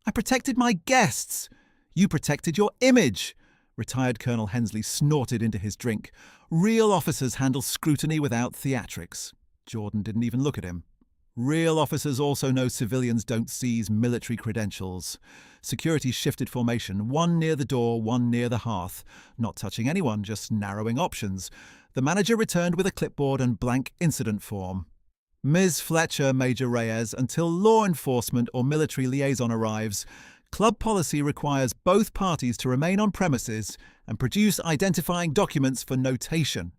I protected my guests. You protected your image. Retired Colonel Hensley snorted into his drink. Real officers handle scrutiny without theatrics. Jordan didn't even look at him. Real officers also know civilians don't seize military credentials. Security shifted formation, one near the door, one near the hearth. Not touching anyone, just narrowing options. The manager returned with a clipboard and blank incident form. Ms. Fletcher, Major Reyes, until law enforcement or military liaison arrives, club policy requires both parties to remain on premises and produce identifying documents for notation.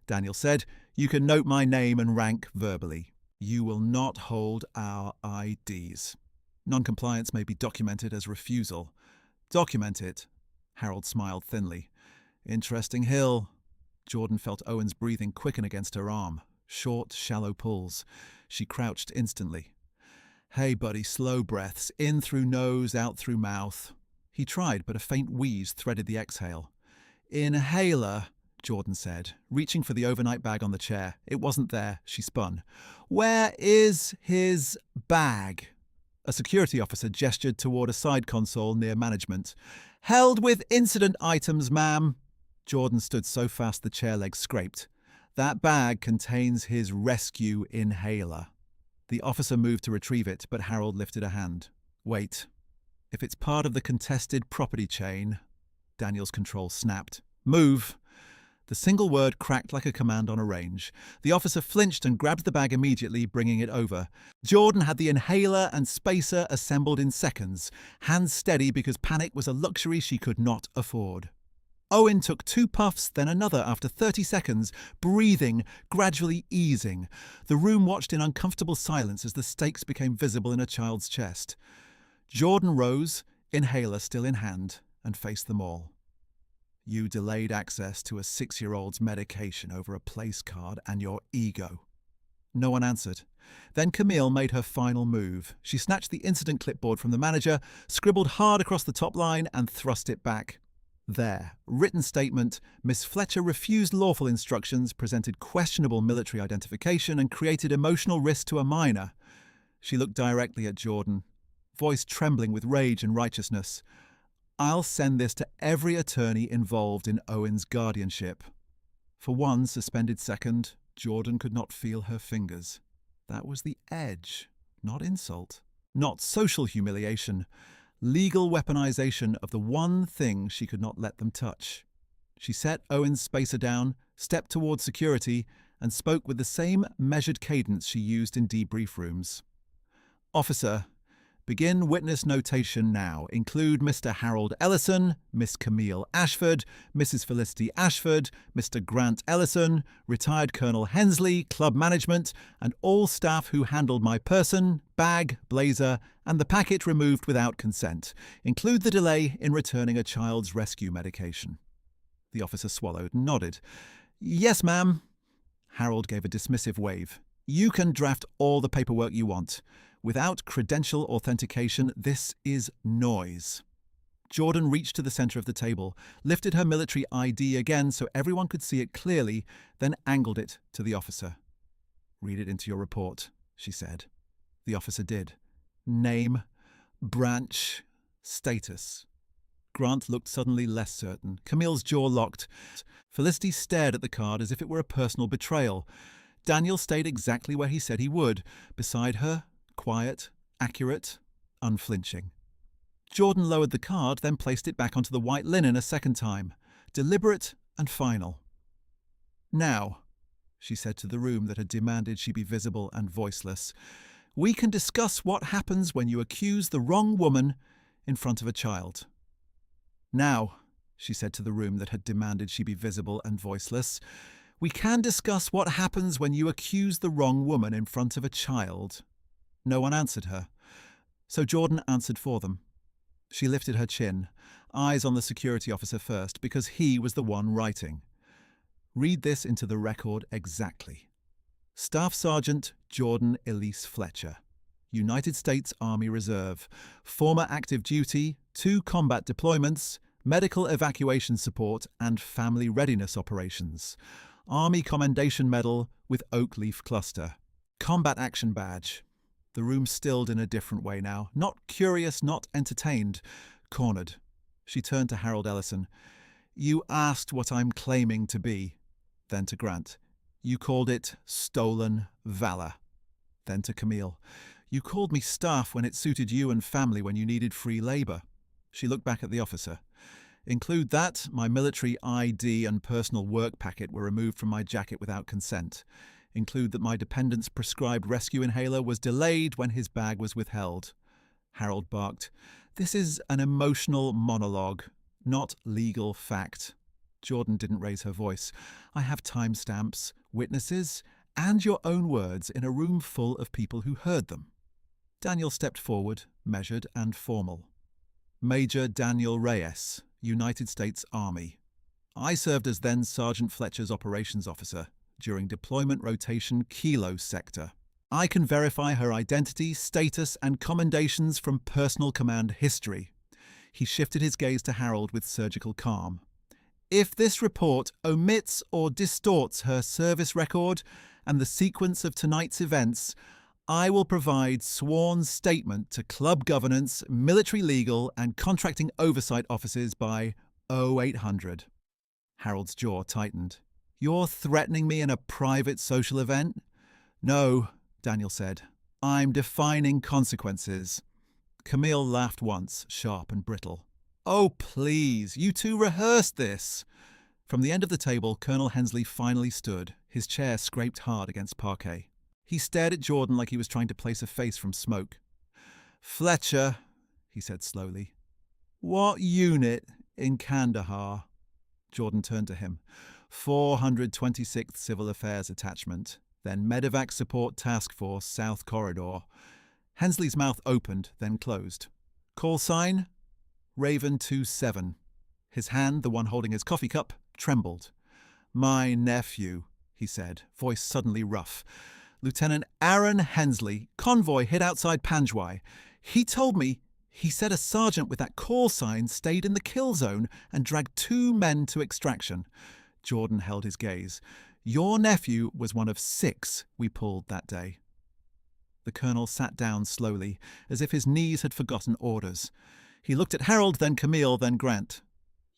Daniel said, you can note my name and rank verbally. You will not hold our IDs. Non-compliance may be documented as refusal. Document it. Harold smiled thinly. Interesting hill. Jordan felt Owen's breathing quicken against her arm. Short, shallow pulls. She crouched instantly. Hey, buddy, slow breaths. In through nose, out through mouth. He tried, but a faint wheeze threaded the exhale. Inhaler, Jordan said, reaching for the overnight bag on the chair. It wasn't there. She spun. Where is his bag? A security officer gestured toward a side console near management. Held with incident items, ma'am. Jordan stood so fast the chair legs scraped. That bag contains his rescue inhaler. The officer moved to retrieve it, but Harold lifted a hand. Wait. If it's part of the contested property chain... Daniel's control snapped. Move. The single word cracked like a command on a range. The officer flinched and grabbed the bag immediately, bringing it over. Jordan had the inhaler and spacer assembled in seconds, hands steady because panic was a luxury she could not afford. Owen took 2 puffs, then another after 30 seconds, breathing, gradually easing. The room watched in uncomfortable silence as the stakes became visible in a child's chest. Jordan rose, inhaler still in hand, and faced them all. You delayed access to a 6-year-old's medication over a place card and your ego. No one answered. Then Camille made her final move. She snatched the incident clipboard from the manager, scribbled hard across the top line, and thrust it back. There, written statement, Miss Fletcher refused lawful instructions, presented questionable military identification, and created emotional risk to a minor. She looked directly at Jordan, voice trembling with rage and righteousness. I'll send this to every attorney involved in Owen's guardianship. For 1 suspended second, Jordan could not feel her fingers. That was the edge, not insult, not social humiliation, legal weaponization of the one thing she could not let them touch. She set Owen's spacer down, stepped toward security, and spoke with the same measured cadence she used in debrief rooms. Officer, Begin witness notation now. Include Mr. Harold Ellison, Miss Camille Ashford, Mrs. Felicity Ashford, Mr. Grant Ellison, retired Colonel Hensley, club management, and all staff who handled my person, bag, blazer, and the packet removed without consent. Include the delay in returning a child's rescue medication. The officer swallowed and nodded. Yes, ma'am. Harold gave a dismissive wave. You can draft all the paperwork you want. Without credential authentication, this is noise. Jordan reached to the center of the table, lifted her military ID again so everyone could see it clearly, then angled it to the officer. Read it into your report, she said. The officer did. Name, branch, status. Grant looked suddenly less certain. Camille's jaw locked. Felicity stared at the card as if it were a personal betrayal. Daniel stayed exactly where he said he would, beside her, quiet, accurate, unflinching. Jordan lowered the card, then placed it back onto the white linen a second time, deliberate and final. Now, she said to the room that had demanded she be visible and voiceless, we can discuss what happens when you accuse the wrong woman in front of a child. Now, she said to the room that had demanded she be visible and voiceless, we can discuss what happens when you accuse the wrong woman in front of a child. No one answered her, so Jordan answered for them. She lifted her chin, eyes on the security officer first, because he was the one writing. Read this into the record exactly. Staff Sergeant Jordan Elise Fletcher, United States Army Reserve, former active duty, 2 combat deployments, medical evacuation support and family readiness operations. Army Commendation Medal with Oak Leaf Cluster. Combat Action Badge. The room stilled in a different way now. Not curious, not entertained. Cornered. She turned to Harold Ellison. You asked what I'm claiming to be. Then to Grant. You called it stolen valor. Then to Camille. You called me staff when it suited you and family when you needed free labor. She looked back at the officer. Include that, my military ID and personal work packet were removed from my jacket without consent. Include that my dependent's prescribed rescue inhaler was delayed when his bag was withheld. Harold barked. This is an emotional monologue, not legal fact. Jordan didn't raise her voice. I have timestamps, witnesses, and your own words in a room full of people who heard them. Daniel stepped forward, measured and formal. Major Daniel Reyes, United States Army. I served as then Sergeant Fletcher's operations officer during deployment rotation Kilo sector. I can verify her identity, status, and commendations from personal command history. He shifted his gaze to Harold with surgical calm. If this report omits or distorts her service record and the sequence of tonight's events, I will provide sworn statement to club governance, military legal, and contracting oversight offices by 0800. Harold's jaw tightened. You're threatening me in a private social event? No, Daniel said. I'm defining consequences. Camille laughed once, sharp and brittle. Oh, please, you two rehearsed this. From the end of the table, Colonel Hensley finally stood, his chair scraped hard against parquet. He stared at Jordan like he was trying to place a face from smoke. Fletcher, he said slowly. What unit in Kandahar? Jordan turned to him. 426th Civil Affairs Attachment, then Medevac Support Task Force South Corridor. Hensley's mouth opened, then closed. Call sign? Raven 27. His hand, the one holding his coffee cup, trembled. My nephew, he said, voice suddenly rough. Lieutenant Aaron Hensley, convoy hit outside Panjwai. He told me he said a sergeant with that call sign stayed in the kill zone and dragged 2 men to extraction. Jordan held his gaze. Your nephew was one of 6 we pulled that day. The colonel sat down slowly, as if his knees had forgotten orders. He looked at Harold, then Camille, then Grant.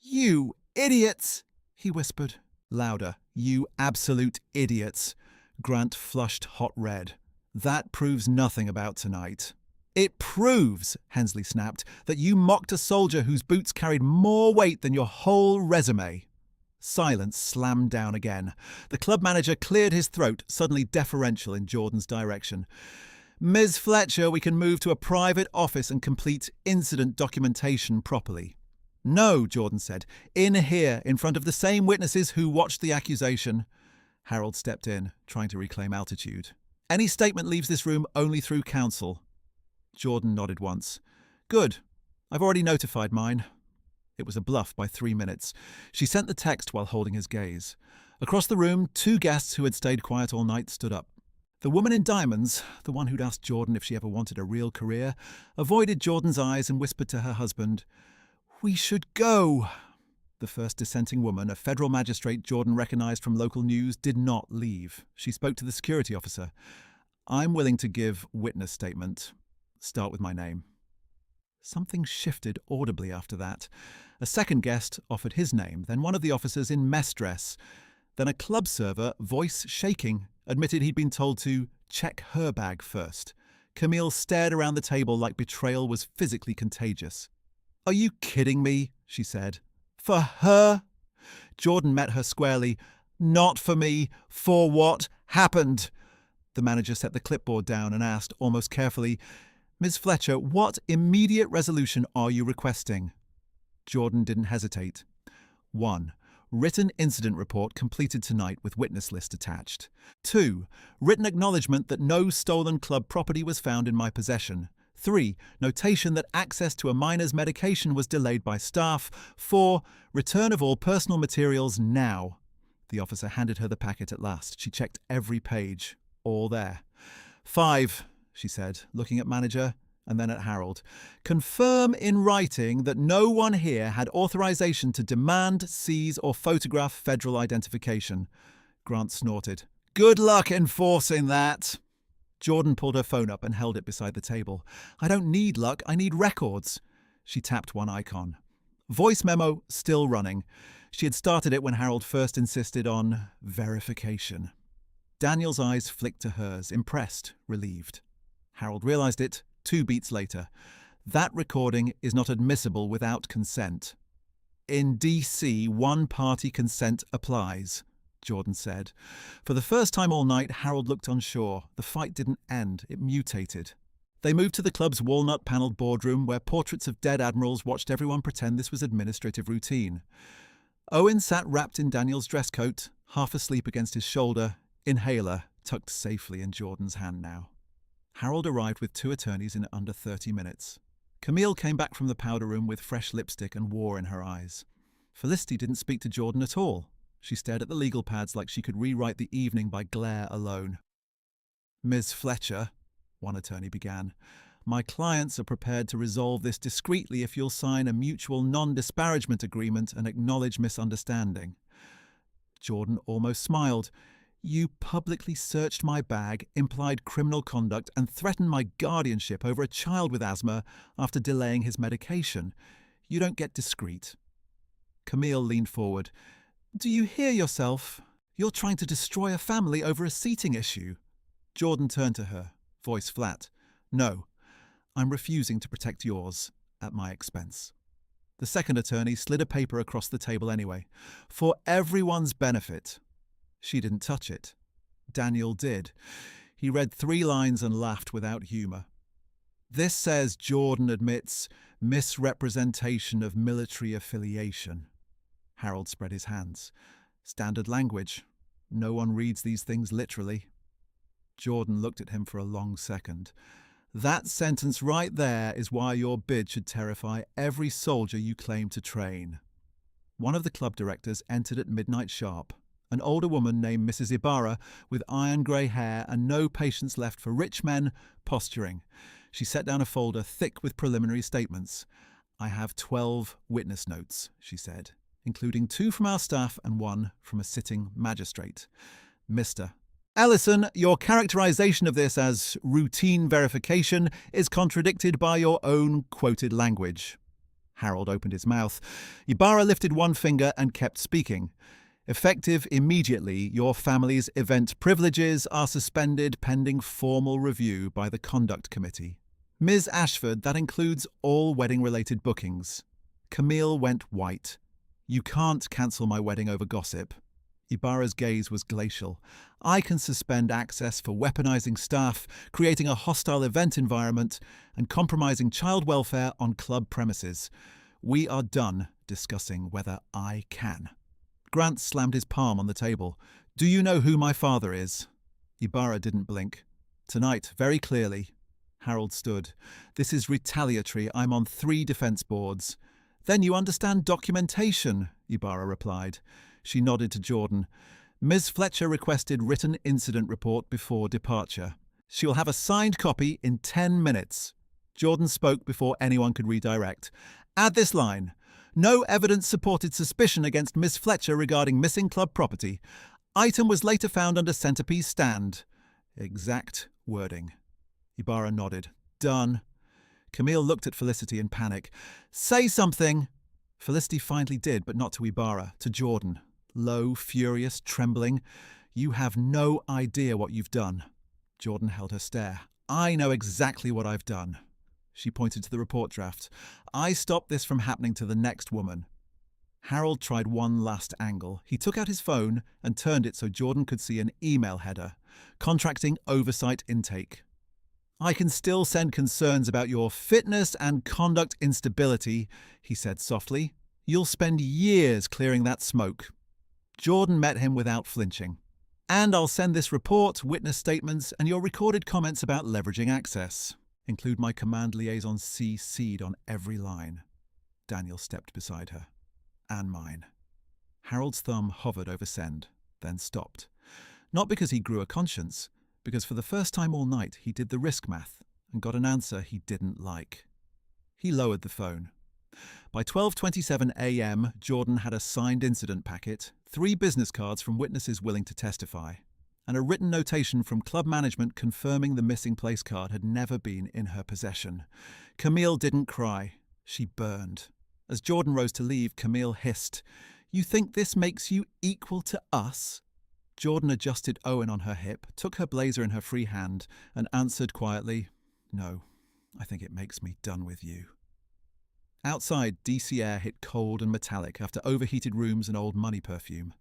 You idiots, he whispered. Louder. You absolute idiots. Grant flushed hot red. That proves nothing about tonight. It proves, Hensley snapped, that you mocked a soldier whose boots carried more weight than your whole resume. Silence slammed down again. The club manager cleared his throat, suddenly deferential in Jordan's direction. Ms. Fletcher, we can move to a private office and complete incident documentation properly. No, Jordan said. In here, in front of the same witnesses who watched the accusation. Harold stepped in, trying to reclaim altitude. Any statement leaves this room only through counsel. Jordan nodded once. Good. I've already notified mine. It was a bluff by 3 minutes. She sent the text while holding his gaze. Across the room, 2 guests who had stayed quiet all night stood up. The woman in diamonds, the one who'd asked Jordan if she ever wanted a real career, avoided Jordan's eyes and whispered to her husband, "We should go." The first dissenting woman, a federal magistrate Jordan recognized from local news, did not leave. She spoke to the security officer. "I'm willing to give witness statement. Start with my name." Something shifted audibly after that. A second guest offered his name, then one of the officers in mess dress. Then a club server, voice shaking, admitted he'd been told to check her bag first. Camille stared around the table like betrayal was physically contagious. "Are you kidding me?" she said. "For her?" Jordan met her squarely. "Not for me. For what happened?" The manager set the clipboard down and asked, almost carefully, "Ms. Fletcher, what immediate resolution are you requesting?" Jordan didn't hesitate. 1. Written incident report completed tonight with witness list attached. 2. Written acknowledgement that no stolen club property was found in my possession. 3. Notation that access to a minor's medication was delayed by staff. 4. Return of all personal materials now. The officer handed her the packet at last. She checked every page. All there. 5, she said, looking at manager and then at Harold. Confirm in writing that no one here had authorization to demand, seize, or photograph federal identification. Grant snorted. Good luck enforcing that. Jordan pulled her phone up and held it beside the table. I don't need luck, I need records. She tapped one icon. Voice memo still running. She had started it when Harold first insisted on verification. Daniel's eyes flicked to hers, impressed, relieved. Harold realized it 2 beats later. That recording is not admissible without consent. In D.C., one-party consent applies, Jordan said. For the first time all night, Harold looked unsure. The fight didn't end, it mutated. They moved to the club's walnut-panelled boardroom where portraits of dead admirals watched everyone pretend this was administrative routine. Owen sat wrapped in Daniel's dress coat, half asleep against his shoulder, inhaler tucked safely in Jordan's hand now. Harold arrived with 2 attorneys in under 30 minutes. Camille came back from the powder room with fresh lipstick and war in her eyes. Felicity didn't speak to Jordan at all. She stared at the legal pads like she could rewrite the evening by glare alone. Ms. Fletcher, one attorney began, my clients are prepared to resolve this discreetly if you'll sign a mutual non-disparagement agreement and acknowledge misunderstanding. Jordan almost smiled. You publicly searched my bag, implied criminal conduct, and threatened my guardianship over a child with asthma after delaying his medication. You don't get discreet. Camille leaned forward. Do you hear yourself? You're trying to destroy a family over a seating issue. Jordan turned to her, voice flat. No, I'm refusing to protect yours at my expense. The second attorney slid a paper across the table anyway. For everyone's benefit. She didn't touch it. Daniel did. He read 3 lines and laughed without humour. This says Jordan admits misrepresentation of military affiliation. Harold spread his hands. Standard language. No one reads these things literally. Jordan looked at him for a long second. That sentence right there is why your bid should terrify every soldier you claim to train. One of the club directors entered at midnight sharp. An older woman named Mrs. Ibarra with iron grey hair and no patience left for rich men posturing. She set down a folder thick with preliminary statements. I have 12 witness notes, she said, including 2 from our staff and 1 from a sitting magistrate. Mr. Ellison, your characterization of this as routine verification is contradicted by your own quoted language. Harold opened his mouth. Ibarra lifted one finger and kept speaking. Effective immediately, your family's event privileges are suspended pending formal review by the Conduct Committee. Ms. Ashford, that includes all wedding-related bookings. Camille went white. You can't cancel my wedding over gossip. Ibarra's gaze was glacial. I can suspend access for weaponizing staff, creating a hostile event environment, and compromising child welfare on club premises. We are done discussing whether I can. Grant slammed his palm on the table. Do you know who my father is? Ibarra didn't blink. Tonight, very clearly. Harold stood. This is retaliatory. I'm on 3 defense boards. Then you understand documentation, Ibarra replied. She nodded to Jordan. Ms. Fletcher requested written incident report before departure. She will have a signed copy in 10 minutes. Jordan spoke before anyone could redirect. Add this line. No evidence supported suspicion against Miss Fletcher regarding missing club property. Item was later found under centerpiece stand. Exact wording. Ibarra nodded. Done. Camille looked at Felicity in panic. Say something! Felicity finally did, but not to Ibarra, to Jordan. Low, furious, trembling. You have no idea what you've done. Jordan held her stare. I know exactly what I've done. She pointed to the report draft. I stopped this from happening to the next woman. Harold tried one last angle. He took out his phone and turned it so Jordan could see an email header. Contracting oversight intake. I can still send concerns about your fitness and conduct instability, he said softly. You'll spend years clearing that smoke. Jordan met him without flinching. And I'll send this report, witness statements, and your recorded comments about leveraging access. Include my command liaison CC'd on every line. Daniel stepped beside her. And mine. Harold's thumb hovered over send, then stopped. Not because he grew a conscience, because for the first time all night he did the risk math and got an answer he didn't like. He lowered the phone. By 12:27 a.m., Jordan had a signed incident packet, 3 business cards from witnesses willing to testify, and a written notation from club management confirming the missing place card had never been in her possession. Camille didn't cry. She burned. As Jordan rose to leave, Camille hissed, You think this makes you equal to us? Jordan adjusted Owen on her hip, took her blazer in her free hand, and answered quietly, No, I think it makes me done with you. Outside, DC air hit cold and metallic after overheated rooms and old money perfume.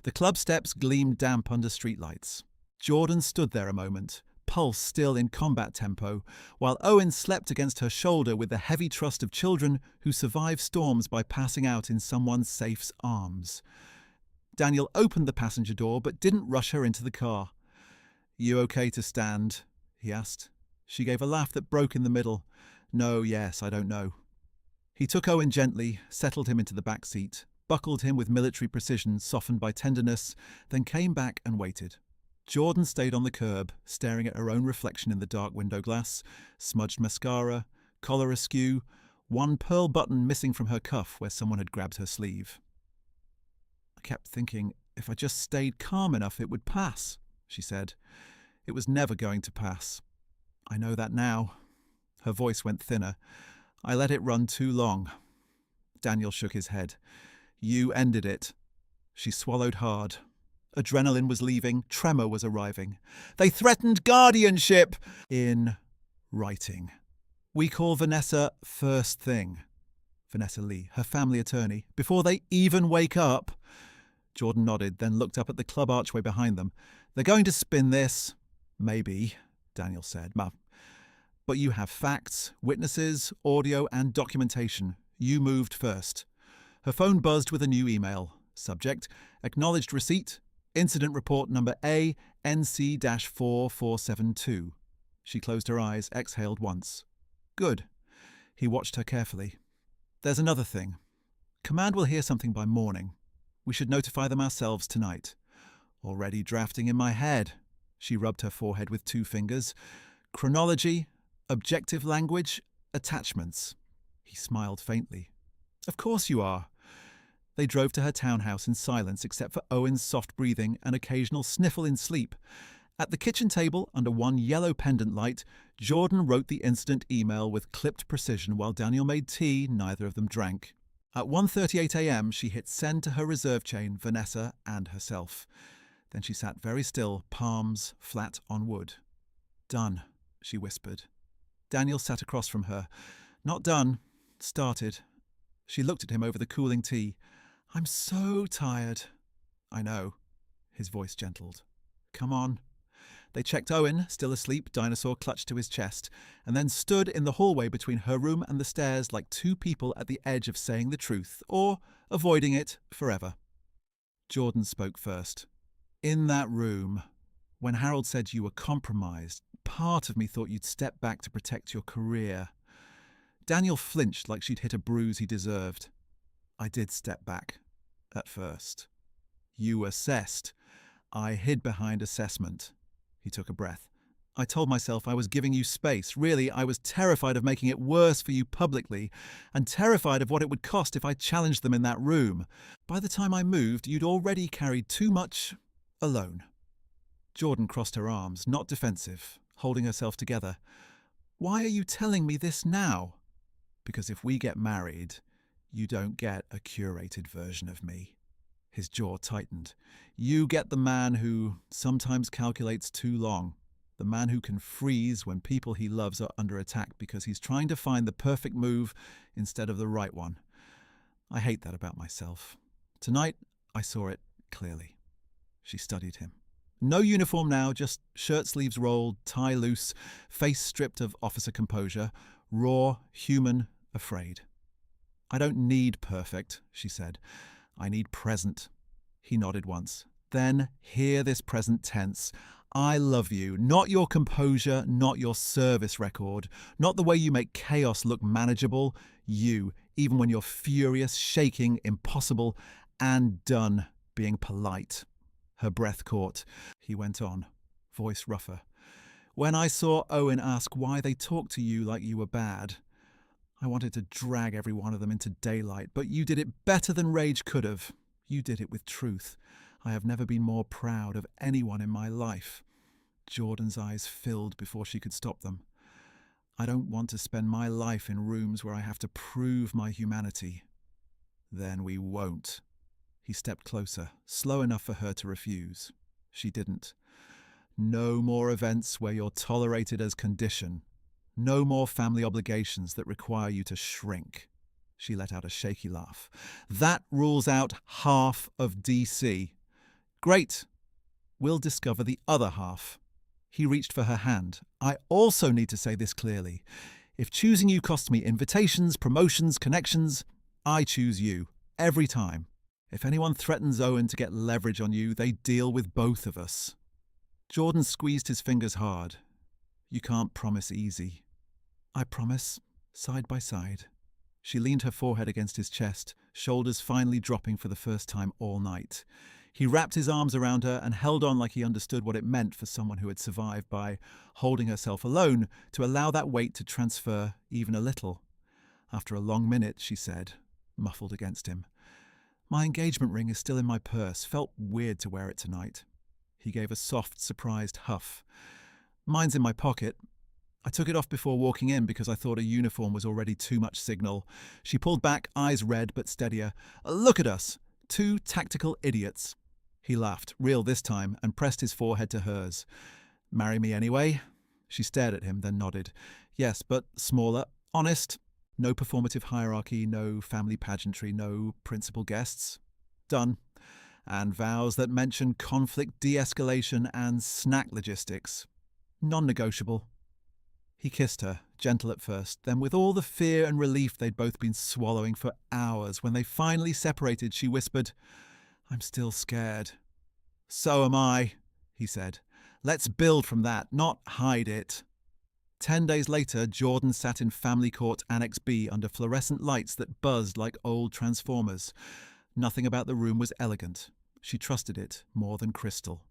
The club steps gleamed damp under streetlights. Jordan stood there a moment, pulse still in combat tempo, while Owen slept against her shoulder with the heavy trust of children who survive storms by passing out in someone safe's arms. Daniel opened the passenger door but didn't rush her into the car. You okay to stand? He asked. She gave a laugh that broke in the middle. No, yes, I don't know. He took Owen gently, settled him into the back seat, buckled him with military precision softened by tenderness, then came back and waited. Jordan stayed on the curb, staring at her own reflection in the dark window glass, smudged mascara, collar askew, one pearl button missing from her cuff where someone had grabbed her sleeve. I kept thinking, if I just stayed calm enough, it would pass, she said. It was never going to pass. I know that now. Her voice went thinner. I let it run too long. Daniel shook his head. You ended it. She swallowed hard. Adrenaline was leaving. Tremor was arriving. They threatened guardianship in writing. We call Vanessa first thing. Vanessa Lee, her family attorney, before they even wake up. Jordan nodded, then looked up at the club archway behind them. They're going to spin this. Maybe, Daniel said. But you have facts, witnesses, audio, and documentation. You moved first. Her phone buzzed with a new email. Subject, acknowledged receipt, incident report number ANC-4472. She closed her eyes, exhaled once. Good. He watched her carefully. There's another thing. Command will hear something by morning. We should notify them ourselves tonight. Already drafting in my head. She rubbed her forehead with 2 fingers. Chronology, objective language, attachments. He smiled faintly. Of course you are. They drove to her townhouse in silence except for Owen's soft breathing and occasional sniffle in sleep. At the kitchen table, under one yellow pendant light, Jordan wrote the incident email with clipped precision while Daniel made tea neither of them drank. At 1:38 a.m. she hit send to her reserve chain, Vanessa and herself. Then she sat very still, palms flat on wood. Done, she whispered. Daniel sat across from her. Not done. Started. She looked at him over the cooling tea. I'm so tired. I know. His voice gentled. Come on. They checked Owen, still asleep, dinosaur clutched to his chest, and then stood in the hallway between her room and the stairs like two people at the edge of saying the truth, or avoiding it forever. Jordan spoke first. In that room, when Harold said you were compromised, part of me thought you'd step back to protect your career. Daniel flinched like she'd hit a bruise he deserved. I did step back, at first. You assessed. I hid behind assessment. He took a breath. I told myself I was giving you space. Really, I was terrified of making it worse for you publicly, and terrified of what it would cost if I challenged them in that room. By the time I moved, you'd already carried too much alone. Jordan crossed her arms, not defensive, holding herself together. Why are you telling me this now? Because if we get married, you don't get a curated version of me. His jaw tightened. You get the man who sometimes calculates too long. The man who can freeze when people he loves are under attack because he's trying to find the perfect move instead of the right one. I hate that about myself. Tonight, I saw it clearly. She studied him. No uniform now, just shirt sleeves rolled, tie loose, face stripped of officer composure, raw, human, afraid. I don't need perfect, she said. I need present. He nodded once. Then hear this present tense. I love you, not your composure, not your service record, not the way you make chaos look manageable. You, even when you're furious, shaking, impossible, and done being polite. Her breath caught. He went on, voice rougher. When I saw Owen ask why they talked to you like you were bad, I wanted to drag every one of them into daylight, but you did it better than rage could have. You did it with truth. I have never been more proud of anyone in my life. Jordan's eyes filled before she could stop them. I don't want to spend my life in rooms where I have to prove my humanity. Then we won't. He stepped closer, slow enough for her to refuse. She didn't. No more events where you're tolerated as condition. No more family obligations that require you to shrink. She let out a shaky laugh. That rules out half of DC. Great. We'll discover the other half. He reached for her hand. I also need to say this clearly. If choosing you costs me invitations, promotions, connections, I choose you. Every time. If anyone threatens Owen to get leverage on you, they deal with both of us. Jordan squeezed his fingers hard. You can't promise easy. I promise, side by side. She leaned her forehead against his chest, shoulders finally dropping for the first time all night. He wrapped his arms around her and held on like he understood what it meant for someone who had survived by holding herself alone to allow that weight to transfer even a little. After a long minute, she said, muffled against him, My engagement ring is still in my purse. Felt weird to wear it tonight. He gave a soft, surprised huff. Mine's in my pocket. I took it off before walking in because I thought a uniform was already too much signal. She pulled back, eyes red but steadier. Look at us. Two tactical idiots. He laughed, real this time, and pressed his forehead to hers. Marry me anyway? She stared at him, then nodded. Yes, but smaller. Honest. No performative hierarchy, no family pageantry, no principal guests. Done. And vows that mention conflict de-escalation and snack logistics. Non-negotiable. He kissed her, gentle at first, then with all the fear and relief they'd both been swallowing for hours, when they finally separated, she whispered, I'm still scared. So am I, he said. Let's build from that, not hide it. 10 days later, Jordan sat in Family Court Annex B under fluorescent lights that buzzed like old transformers. Nothing about the room was elegant. She trusted it more than crystal.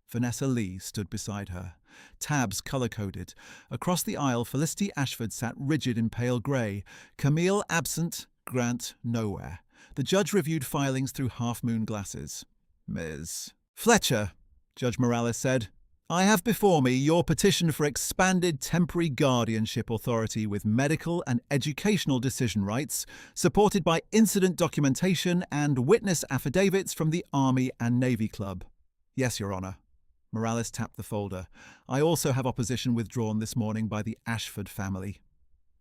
Vanessa Lee stood beside her, tabs colour-coded. Across the aisle, Felicity Ashford sat rigid in pale grey. Camille absent, Grant nowhere. The judge reviewed filings through half-moon glasses. Ms. Fletcher, Judge Morales said, I have before me your petition for expanded temporary guardianship authority with medical and educational decision rights, supported by incident documentation and witness affidavits from the Army and Navy Club. Yes, Your Honour. Morales tapped the folder. I also have opposition withdrawn this morning by the Ashford family.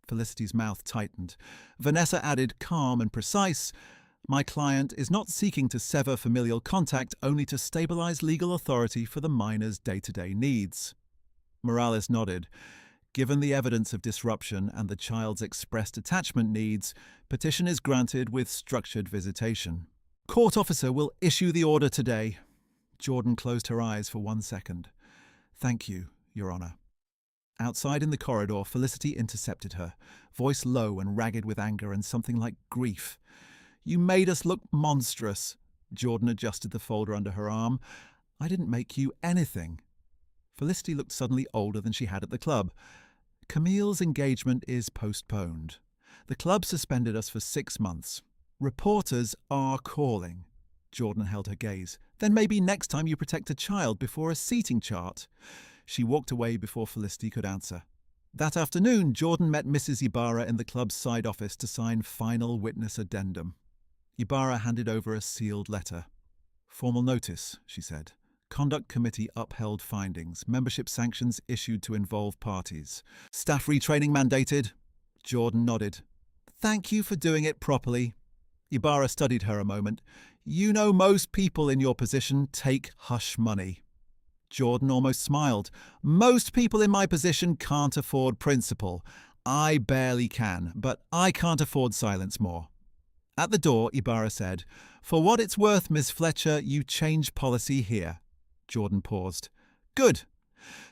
Felicity's mouth tightened. Vanessa added, calm and precise, My client is not seeking to sever familial contact, only to stabilize legal authority for the minor's day-to-day needs. Morales nodded. Given the evidence of disruption and the child's expressed attachment needs, petition is granted with structured visitation. Court officer will issue the order today. Jordan closed her eyes for 1 second. Thank you, Your Honor. Outside in the corridor, Felicity intercepted her, voice low and ragged with anger and something like grief. You made us look monstrous. Jordan adjusted the folder under her arm. I didn't make you anything. Felicity looked suddenly older than she had at the club. Camille's engagement is postponed. The club suspended us for 6 months. Reporters are calling. Jordan held her gaze. Then maybe next time you protect a child before a seating chart. She walked away before Felicity could answer. That afternoon, Jordan met Mrs. Ibarra in the club's side office to sign final witness addendum. Ibarra handed over a sealed letter. Formal notice, she said. Conduct committee upheld findings. Membership sanctions issued to involved parties. Staff retraining mandated. Jordan nodded. Thank you for doing it properly. Ibarra studied her a moment. You know most people in your position take hush money. Jordan almost smiled. Most people in my position can't afford principle. I barely can, but I can't afford silence more. At the door, Ibarra said, For what it's worth, Miss Fletcher, you change policy here. Jordan paused. Good.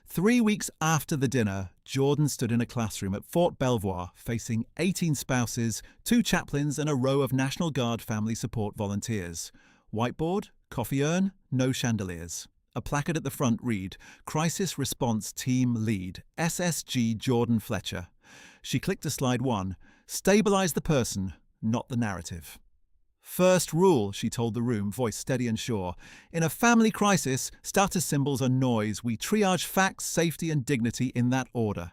3 weeks after the dinner, Jordan stood in a classroom at Fort Belvoir, facing 18 spouses, 2 chaplains and a row of National Guard family support volunteers. Whiteboard, coffee urn, no chandeliers. A placard at the front read, Crisis Response Team Lead, SSG Jordan Fletcher. She clicked to slide 1. Stabilize the person, not the narrative. First rule, she told the room, voice steady and sure. In a family crisis, status symbols are noise. We triage facts, safety and dignity in that order.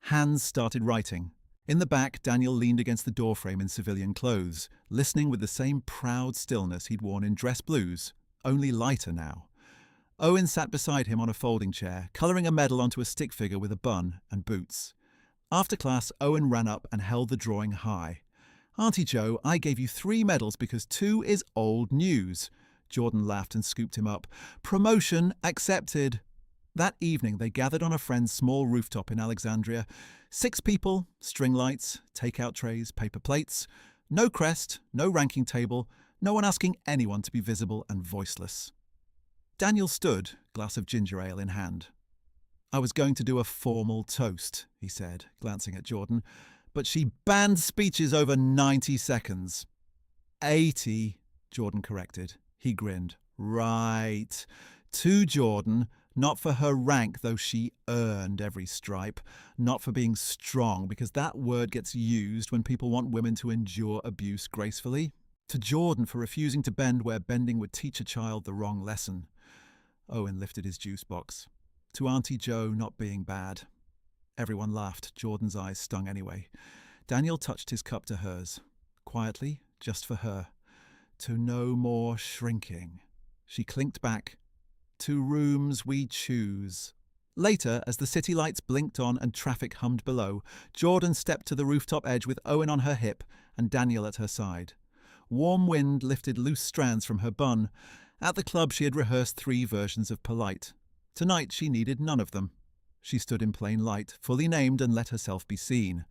Hands started writing. In the back, Daniel leaned against the doorframe in civilian clothes, listening with the same proud stillness he'd worn in dress blues, only lighter now. Owen sat beside him on a folding chair, colouring a medal onto a stick figure with a bun and boots. After class, Owen ran up and held the drawing high. Auntie Jo, I gave you 3 medals because 2 is old news. Jordan laughed and scooped him up. Promotion accepted. That evening, they gathered on a friend's small rooftop in Alexandria. 6 people, string lights, takeout trays, paper plates. No crest, no ranking table, no one asking anyone to be visible and voiceless. Daniel stood, glass of ginger ale in hand. I was going to do a formal toast, he said, glancing at Jordan, but she banned speeches over 90 seconds. 80, Jordan corrected. He grinned. Right. To Jordan, not for her rank, though she earned every stripe, not for being strong, because that word gets used when people want women to endure abuse gracefully. To Jordan for refusing to bend where bending would teach a child the wrong lesson. Owen lifted his juice box. To Auntie Jo not being bad. Everyone laughed. Jordan's eyes stung anyway. Daniel touched his cup to hers. Quietly, just for her. To no more shrinking. She clinked back. 2 rooms we choose. Later, as the city lights blinked on and traffic hummed below, Jordan stepped to the rooftop edge with Owen on her hip and Daniel at her side. Warm wind lifted loose strands from her bun. At the club she had rehearsed 3 versions of polite. Tonight she needed none of them. She stood in plain light, fully named, and let herself be seen.